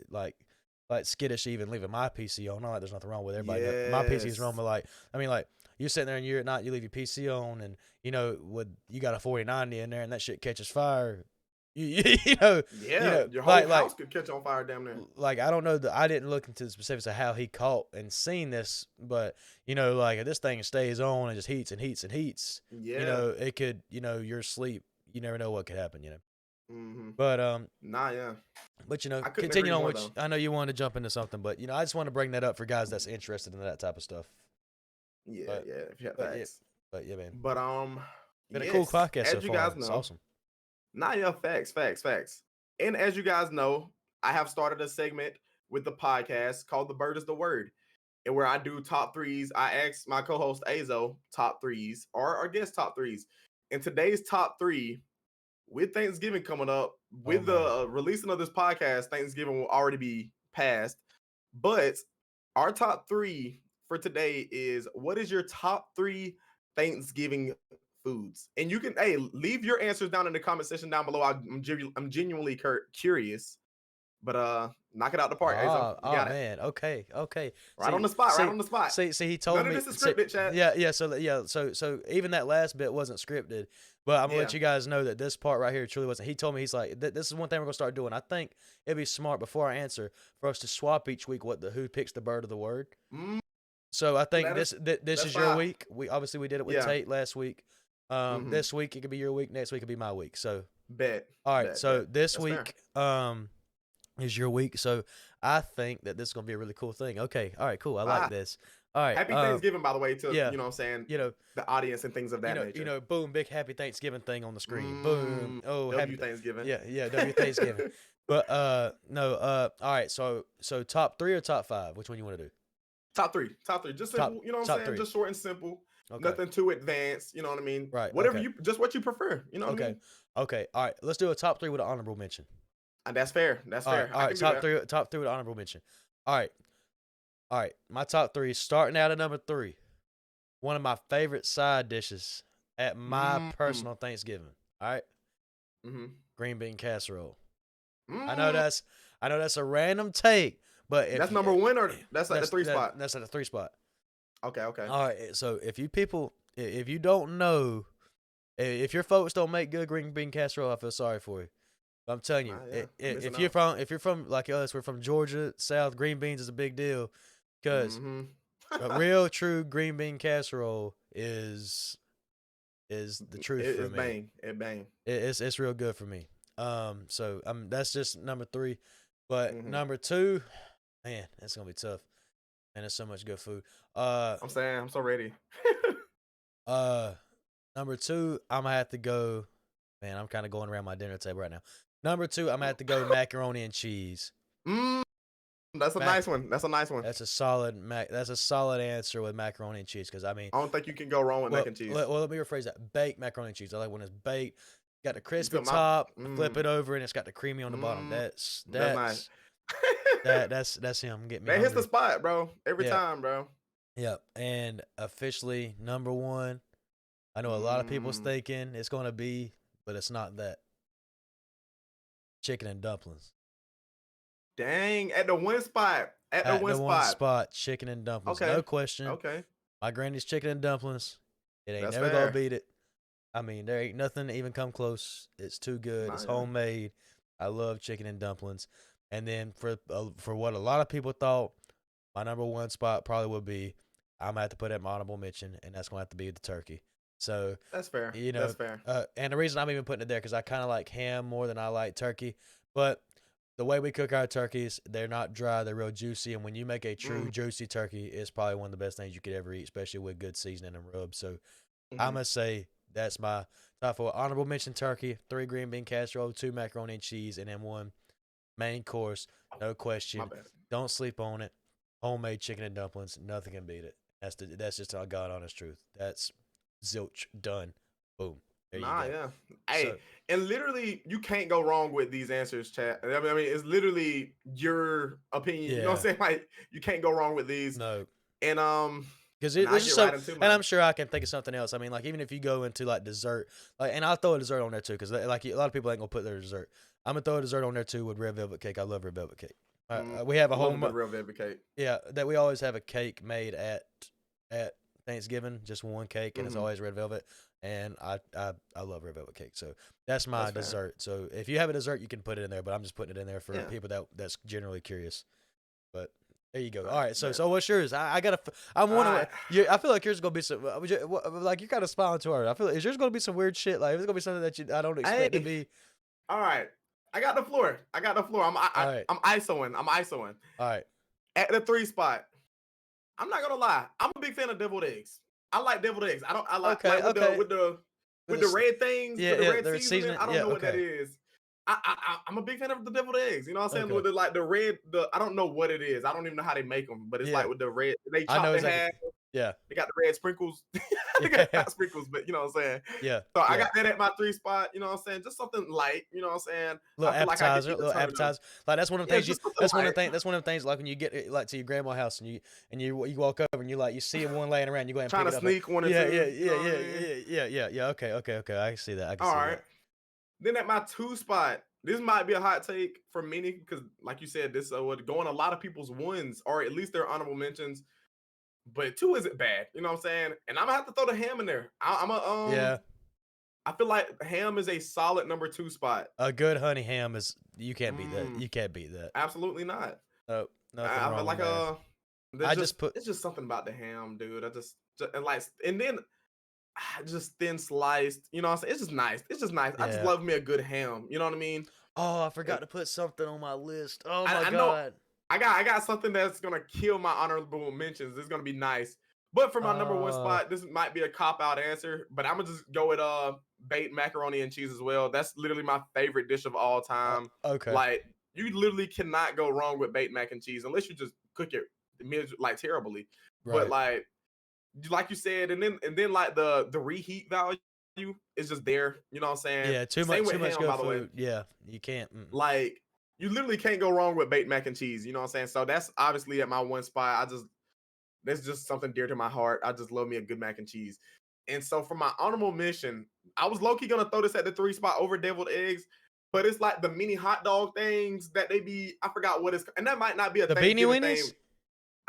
skittish even leaving my PC on. Not like there's nothing wrong with everybody. Yes. My PC is wrong, but like I mean, like you're sitting there and you're at night, you leave your PC on, and you know, you got a 4090 in there, and that shit catches fire. You know, your whole house could catch on fire damn near. Like I don't know I didn't look into the specifics of how he caught and seen this, but you know, like if this thing stays on and just heats and heats and heats, you know, it could, you know, your sleep, you never know what could happen, you know. But but you know, continue on, which I know you wanted to jump into something, but you know, I just want to bring that up for guys that's interested in that type of stuff. But yeah, man. But been a cool podcast so you far. Guys know, it's awesome. Facts. And as you guys know, I have started a segment with the podcast called The Bird is the Word, and where I do top threes. I ask my co-host Ayzo top threes or our guest top threes. And today's top three, with Thanksgiving coming up, with the releasing of this podcast, Thanksgiving will already be passed. But our top three for today is, what is your top three Thanksgiving foods? And you can leave your answers down in the comment section down below. I'm genuinely curious, but knock it out the park. Ayzo. Oh man, okay. Right on the spot. See, he told me none of this is scripted, chat. Yeah. So even that last bit wasn't scripted, but I'm gonna let you guys know that this part right here truly wasn't. He told me, he's like, this is one thing we're gonna start doing. I think it'd be smart before I answer for us to swap each week who picks the bird of the word. So I think this is your week. We did it with Tate last week. This week it could be your week. Next week it could be my week. So bet. All right. This week is your week. So I think that this is gonna be a really cool thing. Okay. All right. Cool. I like this. All right. Happy Thanksgiving, by the way, to you know what I'm saying, the audience and things of that nature. Boom, big happy Thanksgiving thing on the screen. Boom. Oh, happy Thanksgiving. Yeah, W Thanksgiving. But no. All right. So top three or top five? Which one you want to do? Top three. Just simple. You know what I'm saying? Just short and simple. Okay. Nothing too advanced. You know what I mean? Right. Whatever just what you prefer. You know what I mean? Okay. All right. Let's do a top three with an honorable mention. That's fair. All right. Top three with an honorable mention. All right. My top three, starting out at number 3. One of my favorite side dishes at my personal Thanksgiving. All right. Green bean casserole. I know that's a random take, but that's number 1, or that's at the 3 spot. That's at the 3 spot. Okay. All right. So if you don't know, if your folks don't make good green bean casserole, I feel sorry for you. I'm telling you, if you're from like us, we're from Georgia, South. Green beans is a big deal, because a real true green bean casserole is the truth for me. It bang. It's real good for me. So that's just number 3, but number 2, man, that's gonna be tough. And there's so much good food. I'm saying, I'm so ready. Number 2, I'm gonna have to go. Man, I'm kind of going around my dinner table right now. Number 2, I'm gonna have to go macaroni and cheese. That's a nice one. That's a solid answer with macaroni and cheese, because I mean, I don't think you can go wrong with mac and cheese. Well, let me rephrase that. Baked macaroni and cheese. I like when it's baked. Got the crispy top. Flip it over, and it's got the creamy on the bottom. That's nice. That's him. Get me. That hits the spot, bro. Every time, bro. Yep. And officially number 1. I know a lot of people's thinking it's gonna be, but it's not that. Chicken and dumplings. Dang, at the 1 spot. At the one spot, chicken and dumplings. Okay. No question. Okay. My granny's chicken and dumplings. It ain't never gonna beat it. I mean, there ain't nothing to even come close. It's too good. It's homemade. I love chicken and dumplings. And then for what a lot of people thought, my number 1 spot probably would be, I'm gonna have to put at my honorable mention, and that's gonna have to be the turkey. So that's fair. you know, That's fair. and the reason I'm even putting it there because I kind of like ham more than I like turkey, but the way we cook our turkeys, they're not dry, they're real juicy, and when you make a true juicy turkey, it's probably one of the best things you could ever eat, especially with good seasoning and rub. So I'm gonna say that's my top 4. Honorable mention turkey, 3 green bean casserole, 2 macaroni and cheese, and then 1 main course. No question. Don't sleep on it. Homemade chicken and dumplings. Nothing can beat it. That's just a God honest truth. That's zilch done. Boom. There you go. Yeah. Hey, and literally, you can't go wrong with these answers, chat. I mean, it's literally your opinion. Yeah. You know what I'm saying? Like, you can't go wrong with these. No. And because and I'm sure I can think of something else. I mean, like even if you go into like dessert, like, and I'll throw a dessert on there too, because like a lot of people ain't gonna put their dessert. I'm gonna throw a dessert on there too with red velvet cake. I love red velvet cake. We have a whole red velvet cake. Yeah, that we always have a cake made at Thanksgiving, just one cake, and it's always red velvet. And I love red velvet cake, so that's my dessert. So if you have a dessert, you can put it in there, but I'm just putting it in there for people that's generally curious. But there you go. All right, so what's yours? I'm wondering. I feel like yours is gonna be some. Like you're kind of smiling too hard. I feel like, is yours gonna be some weird shit? Like it's gonna be something that I don't expect to be. All right, I got the floor. I'm Ayzoing. All right. At the 3 spot, I'm not gonna lie. I'm a big fan of deviled eggs. I like deviled eggs. I like with the red things, with the red seasoning. I don't know what that is. I'm a big fan of the deviled eggs. You know what I'm saying? With the red, I don't know what it is. I don't even know how they make them, but it's like with the red. They chop the half. Yeah. They got the red sprinkles. They got sprinkles, but you know what I'm saying? Yeah. So I got that at my 3 spot. You know what I'm saying? Just something light. You know what I'm saying? Little appetizer. Like that's one of the things. That's one of the things. Like when you get like to your grandma's house and you walk over and you see one laying around, you go ahead and trying to sneak one or two. Yeah. Okay. I can see that. I can see that. All right. Then at my 2 spot, this might be a hot take for many because, like you said, this would go on a lot of people's ones or at least their honorable mentions. But 2 isn't bad, you know what I'm saying? And I'm gonna have to throw the ham in there. I feel like ham is a solid number 2 spot. A good honey ham is you can't beat that. You can't beat that. Absolutely not. No, nothing wrong. I feel like it's just something about the ham, dude. And then just thin sliced. You know what I'm saying? It's just nice. Yeah. I just love me a good ham. You know what I mean? Oh, I forgot to put something on my list. Oh my God. I got something that's gonna kill my honorable mentions. This is gonna be nice. But for my number 1 spot, this might be a cop-out answer, but I'm gonna just go with baked macaroni and cheese as well. That's literally my favorite dish of all time. Okay. Like you literally cannot go wrong with baked mac and cheese unless you just cook it like terribly. Right. But like you said, and then like the reheat value is just there. You know what I'm saying? Yeah, too much good food. Yeah, you can't. Like you literally can't go wrong with baked mac and cheese. You know what I'm saying? So that's obviously at my 1 spot. That's just something dear to my heart. I just love me a good mac and cheese. And so for my honorable mention, I was low-key going to throw this at the 3 spot over deviled eggs, but it's like the mini hot dog things that I forgot what it's, and that might not be a the beanie weenies?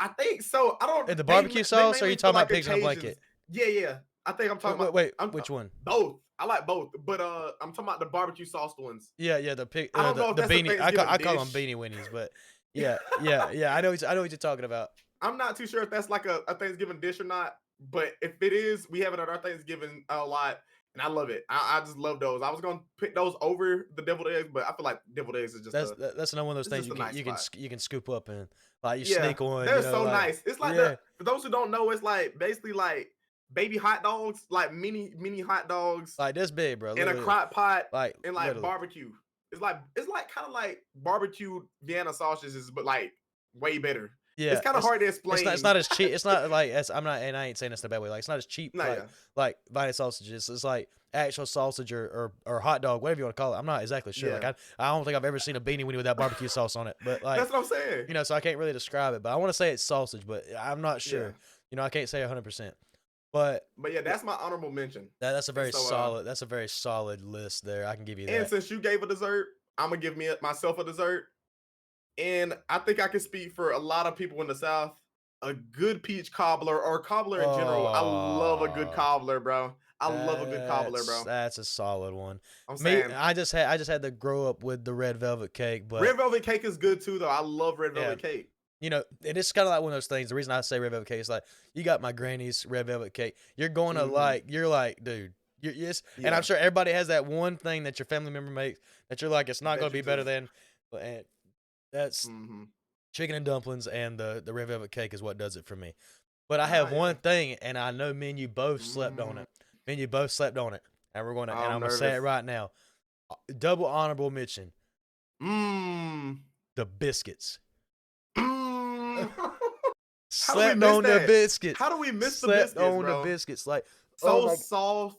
I think so. I don't. The barbecue sauce, or are you talking about pigs on a blanket? Yeah. I think I'm talking about. Wait, which one? Both. I like both, but I'm talking about the barbecue sauce ones. Yeah, the pig. I don't know the beanie. I call them dish. beanie weenies, but yeah. I know what you're talking about. I'm not too sure if that's like a Thanksgiving dish or not, but if it is, we have it at our Thanksgiving a lot, and I love it. I just love those. I was gonna pick those over the deviled eggs, but I feel like deviled eggs is just that's another one of those things you can scoop up and like you sneak one. They're so nice. It's like for those who don't know, it's like basically like baby hot dogs, like mini hot dogs, like this big, bro, in a crock pot, and like literally. barbecue. It's like kind of like barbecue Vienna sausages, but like way better. Yeah, it's kind of hard to explain. It's not as cheap. It's not like I ain't saying this in a bad way. Like it's not as cheap like Vienna sausages. It's like actual sausage or hot dog, whatever you want to call it. I'm not exactly sure. Like I don't think I've ever seen a beanie weenie with that barbecue sauce on it. But like that's what I'm saying. You know, so I can't really describe it. But I want to say it's sausage, but I'm not sure. You know, I can't say 100%. But yeah, that's my honorable mention. That's a very solid. That's a very solid list there. I can give you that. And since you gave a dessert, I'm gonna give myself a dessert. And I think I can speak for a lot of people in the South. A good peach cobbler or cobbler in general. I love a good cobbler, bro. I love a good cobbler, bro. That's a solid one. I'm saying, I just had to grow up with the red velvet cake, but red velvet cake is good too, though. I love red velvet cake. you know, and it's kind of like one of those things. The reason I say red velvet cake is like, you got my granny's red velvet cake. You're going to you're like, dude, yes. And I'm sure everybody has that one thing that your family member makes that you're like, it's not going to be better than, and that's chicken and dumplings, and the red velvet cake is what does it for me. But I have one thing, and I know me and you both slept on it. Me and you both slept on it, and we're going to, and I'm going to say it right now. Double honorable mention. The biscuits. Slept on the biscuits. How do we miss the biscuits, bro? The biscuits, like so soft.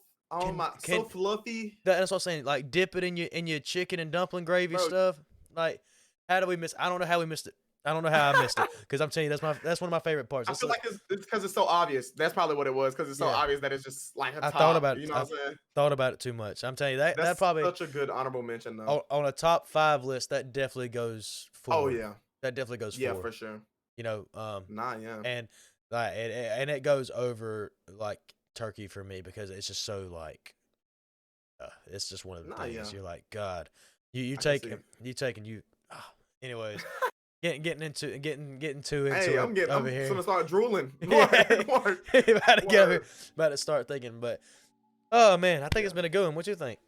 So fluffy. That's what I'm saying. Like dip it in your chicken and dumpling gravy stuff. Like, how do we miss? I don't know how we missed it. I don't know how I missed it, because I'm telling you, that's one of my favorite parts. I feel like it's because it's so obvious. That's probably what it was, because it's so obvious that it's just like a top. I thought about it. You know what I'm saying? Thought about it too much. I'm telling you, that probably such a good honorable mention though. On a top 5 list, that definitely goes forward. Oh yeah, that definitely goes forward. Yeah, for sure. You know, and like and it goes over like turkey for me, because it's just so like, it's just one of the things. You're like, God, anyways. Getting too into hey, I'm over here. I'm gonna start drooling. About to start thinking, but oh man, I think it's been a good one. What you think?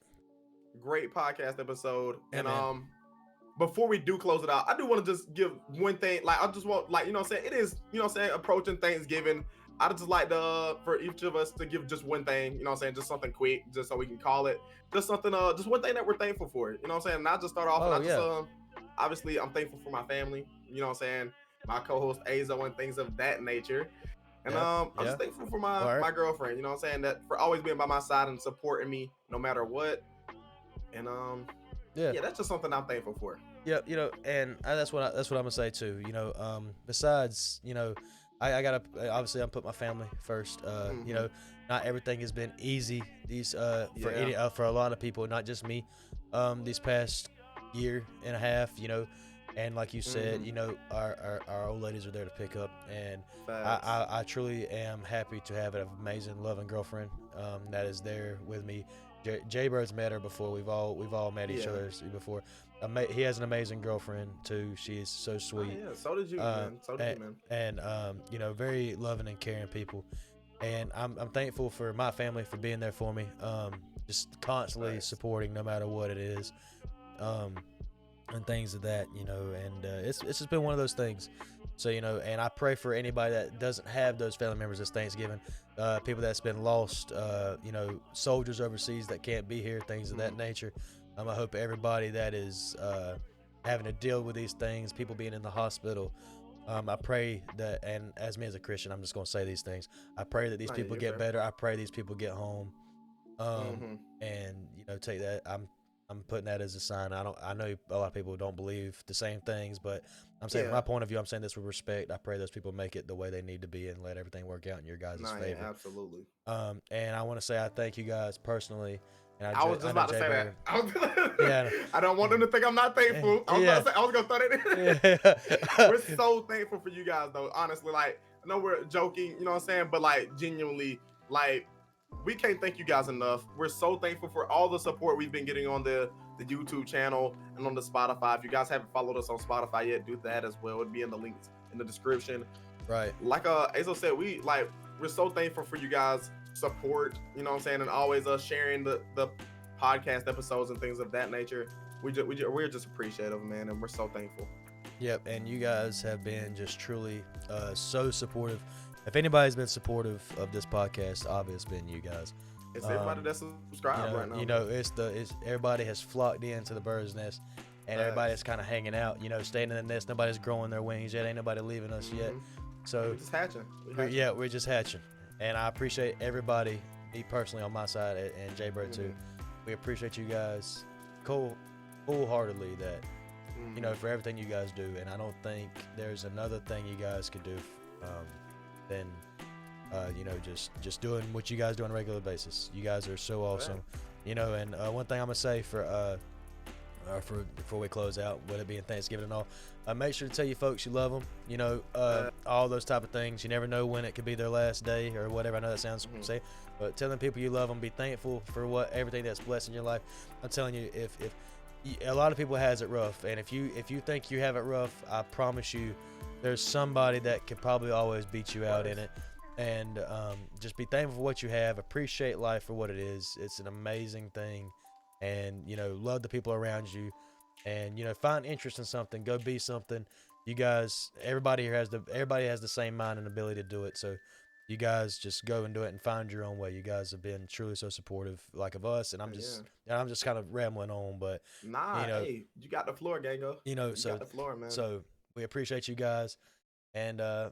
Great podcast episode. Yeah, and man. Before we do close it out, I do want to just give one thing. Like, I just want, like, you know what I'm saying, it is, you know what I'm saying, approaching Thanksgiving. I'd just like for each of us to give just one thing, you know what I'm saying, just something quick, just so we can call it, just something, just one thing that we're thankful for, you know what I'm saying. Not just start off, obviously I'm thankful for my family, you know what I'm saying, my co-host Ayzo and things of that nature. And I'm just thankful for my girlfriend, you know what I'm saying, that for always being by my side and supporting me no matter what. And that's just something I'm thankful for. Yeah, you know, and that's what I'm gonna say too. You know, besides, you know, I gotta obviously I'm put my family first. You know, not everything has been easy. For a lot of people, not just me. These past year and a half, you know, and like you said, you know, our old ladies are there to pick up, and I truly am happy to have an amazing, loving girlfriend that is there with me. Jbird's met her before. We've all met each other before. He has an amazing girlfriend too. She is so sweet. Oh, yeah, so did you, man. So did you, man. And you know, very loving and caring people. And I'm thankful for my family for being there for me. Just constantly supporting no matter what it is. And things of that, you know, and it's just been one of those things. So, you know, and I pray for anybody that doesn't have those family members this Thanksgiving, people that's been lost, you know, soldiers overseas that can't be here, things of that nature. I hope everybody that is having to deal with these things, people being in the hospital, I pray that, and as me as a Christian, I'm just going to say these things. I pray that these people get better. I pray these people get home. And, you know, take that. I'm putting that as a sign. I know a lot of people don't believe the same things, but I'm saying from my point of view, I'm saying this with respect. I pray those people make it the way they need to be and let everything work out in your guys' favor. Yeah, absolutely. And I want to say I thank you guys personally. And I was just about to say that. I don't want them to think I'm not thankful. I was gonna throw that in. We're so thankful for you guys, though. Honestly, like, I know we're joking, you know what I'm saying, but like genuinely, like, we can't thank you guys enough. We're so thankful for all the support we've been getting on the YouTube channel and on the Spotify. If you guys haven't followed us on Spotify yet, do that as well. It'll be in the links in the description. Right. Like Ayzo said, we're so thankful for you guys' support, you know what I'm saying, and always sharing the podcast episodes and things of that nature. We're just appreciative, man, and we're so thankful. Yep, and you guys have been just truly so supportive. If anybody's been supportive of this podcast, obviously it's been you guys. It's everybody that's subscribed right now. You know, it's everybody has flocked into the bird's nest, and everybody's kind of hanging out. You know, staying in the nest. Nobody's growing their wings yet. Ain't nobody leaving us yet. So we're just hatching. We're just hatching. And I appreciate everybody, me personally on my side, and Jbird too. We appreciate you guys wholeheartedly that you know, for everything you guys do. And I don't think there's another thing you guys could do than you know, just doing what you guys do on a regular basis. You guys are so awesome. You know, and one thing I'm gonna say for before we close out, with it being Thanksgiving and all, make sure to tell your folks you love them. You know, all those type of things. You never know when it could be their last day or whatever. I know that sounds say, but telling people you love them, be thankful for everything that's blessed in your life. I'm telling you, if a lot of people has it rough, and if you think you have it rough, I promise you, there's somebody that could probably always beat you out in it. And just be thankful for what you have. Appreciate life for what it is. It's an amazing thing. And, love the people around you. And, find interest in something. Go be something. You guys, everybody here has the same mind and ability to do it. So you guys just go and do it and find your own way. You guys have been truly so supportive, of us. And I'm just kind of rambling on, but hey, you got the floor, Gango. You got the floor, man. So we appreciate you guys. And I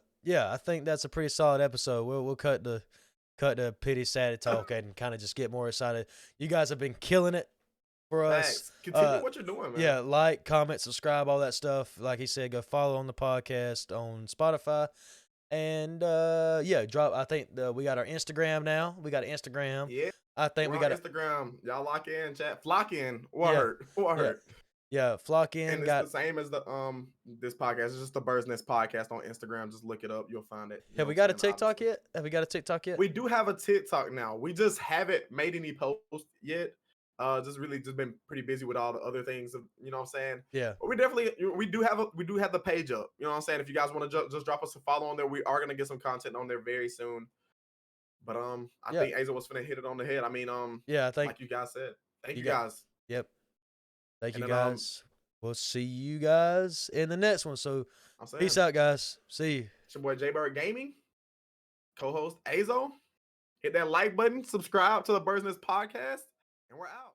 think that's a pretty solid episode. We'll cut the pity sad talk and kind of just get more excited. You guys have been killing it for us. Continue what you're doing, man. Yeah, like, comment, subscribe, all that stuff. Like he said, go follow on the podcast on Spotify. And drop. I think we got our Instagram now. We got an Instagram. Yeah, I think we got Instagram. Y'all lock in, chat, flock in. Word. Yeah, flock in. And it's the same as the this podcast. It's just the Bird's Nest podcast on Instagram. Just look it up. You'll find it. Have we got a TikTok yet? Have we got a TikTok yet? We do have a TikTok now. We just haven't made any posts yet. Just been pretty busy with all the other things. You know what I'm saying? Yeah. But we do have the page up. You know what I'm saying? If you guys want to just drop us a follow on there, we are gonna get some content on there very soon. But I think Ayzo was finna hit it on the head. I mean, I think like you guys said. Thank you guys. Yep. Thank you guys. We'll see you guys in the next one. So peace out, guys. See you. It's your boy Jbird Gaming, co-host Ayzo. Hit that like button, subscribe to the Bird's Nest podcast, and we're out.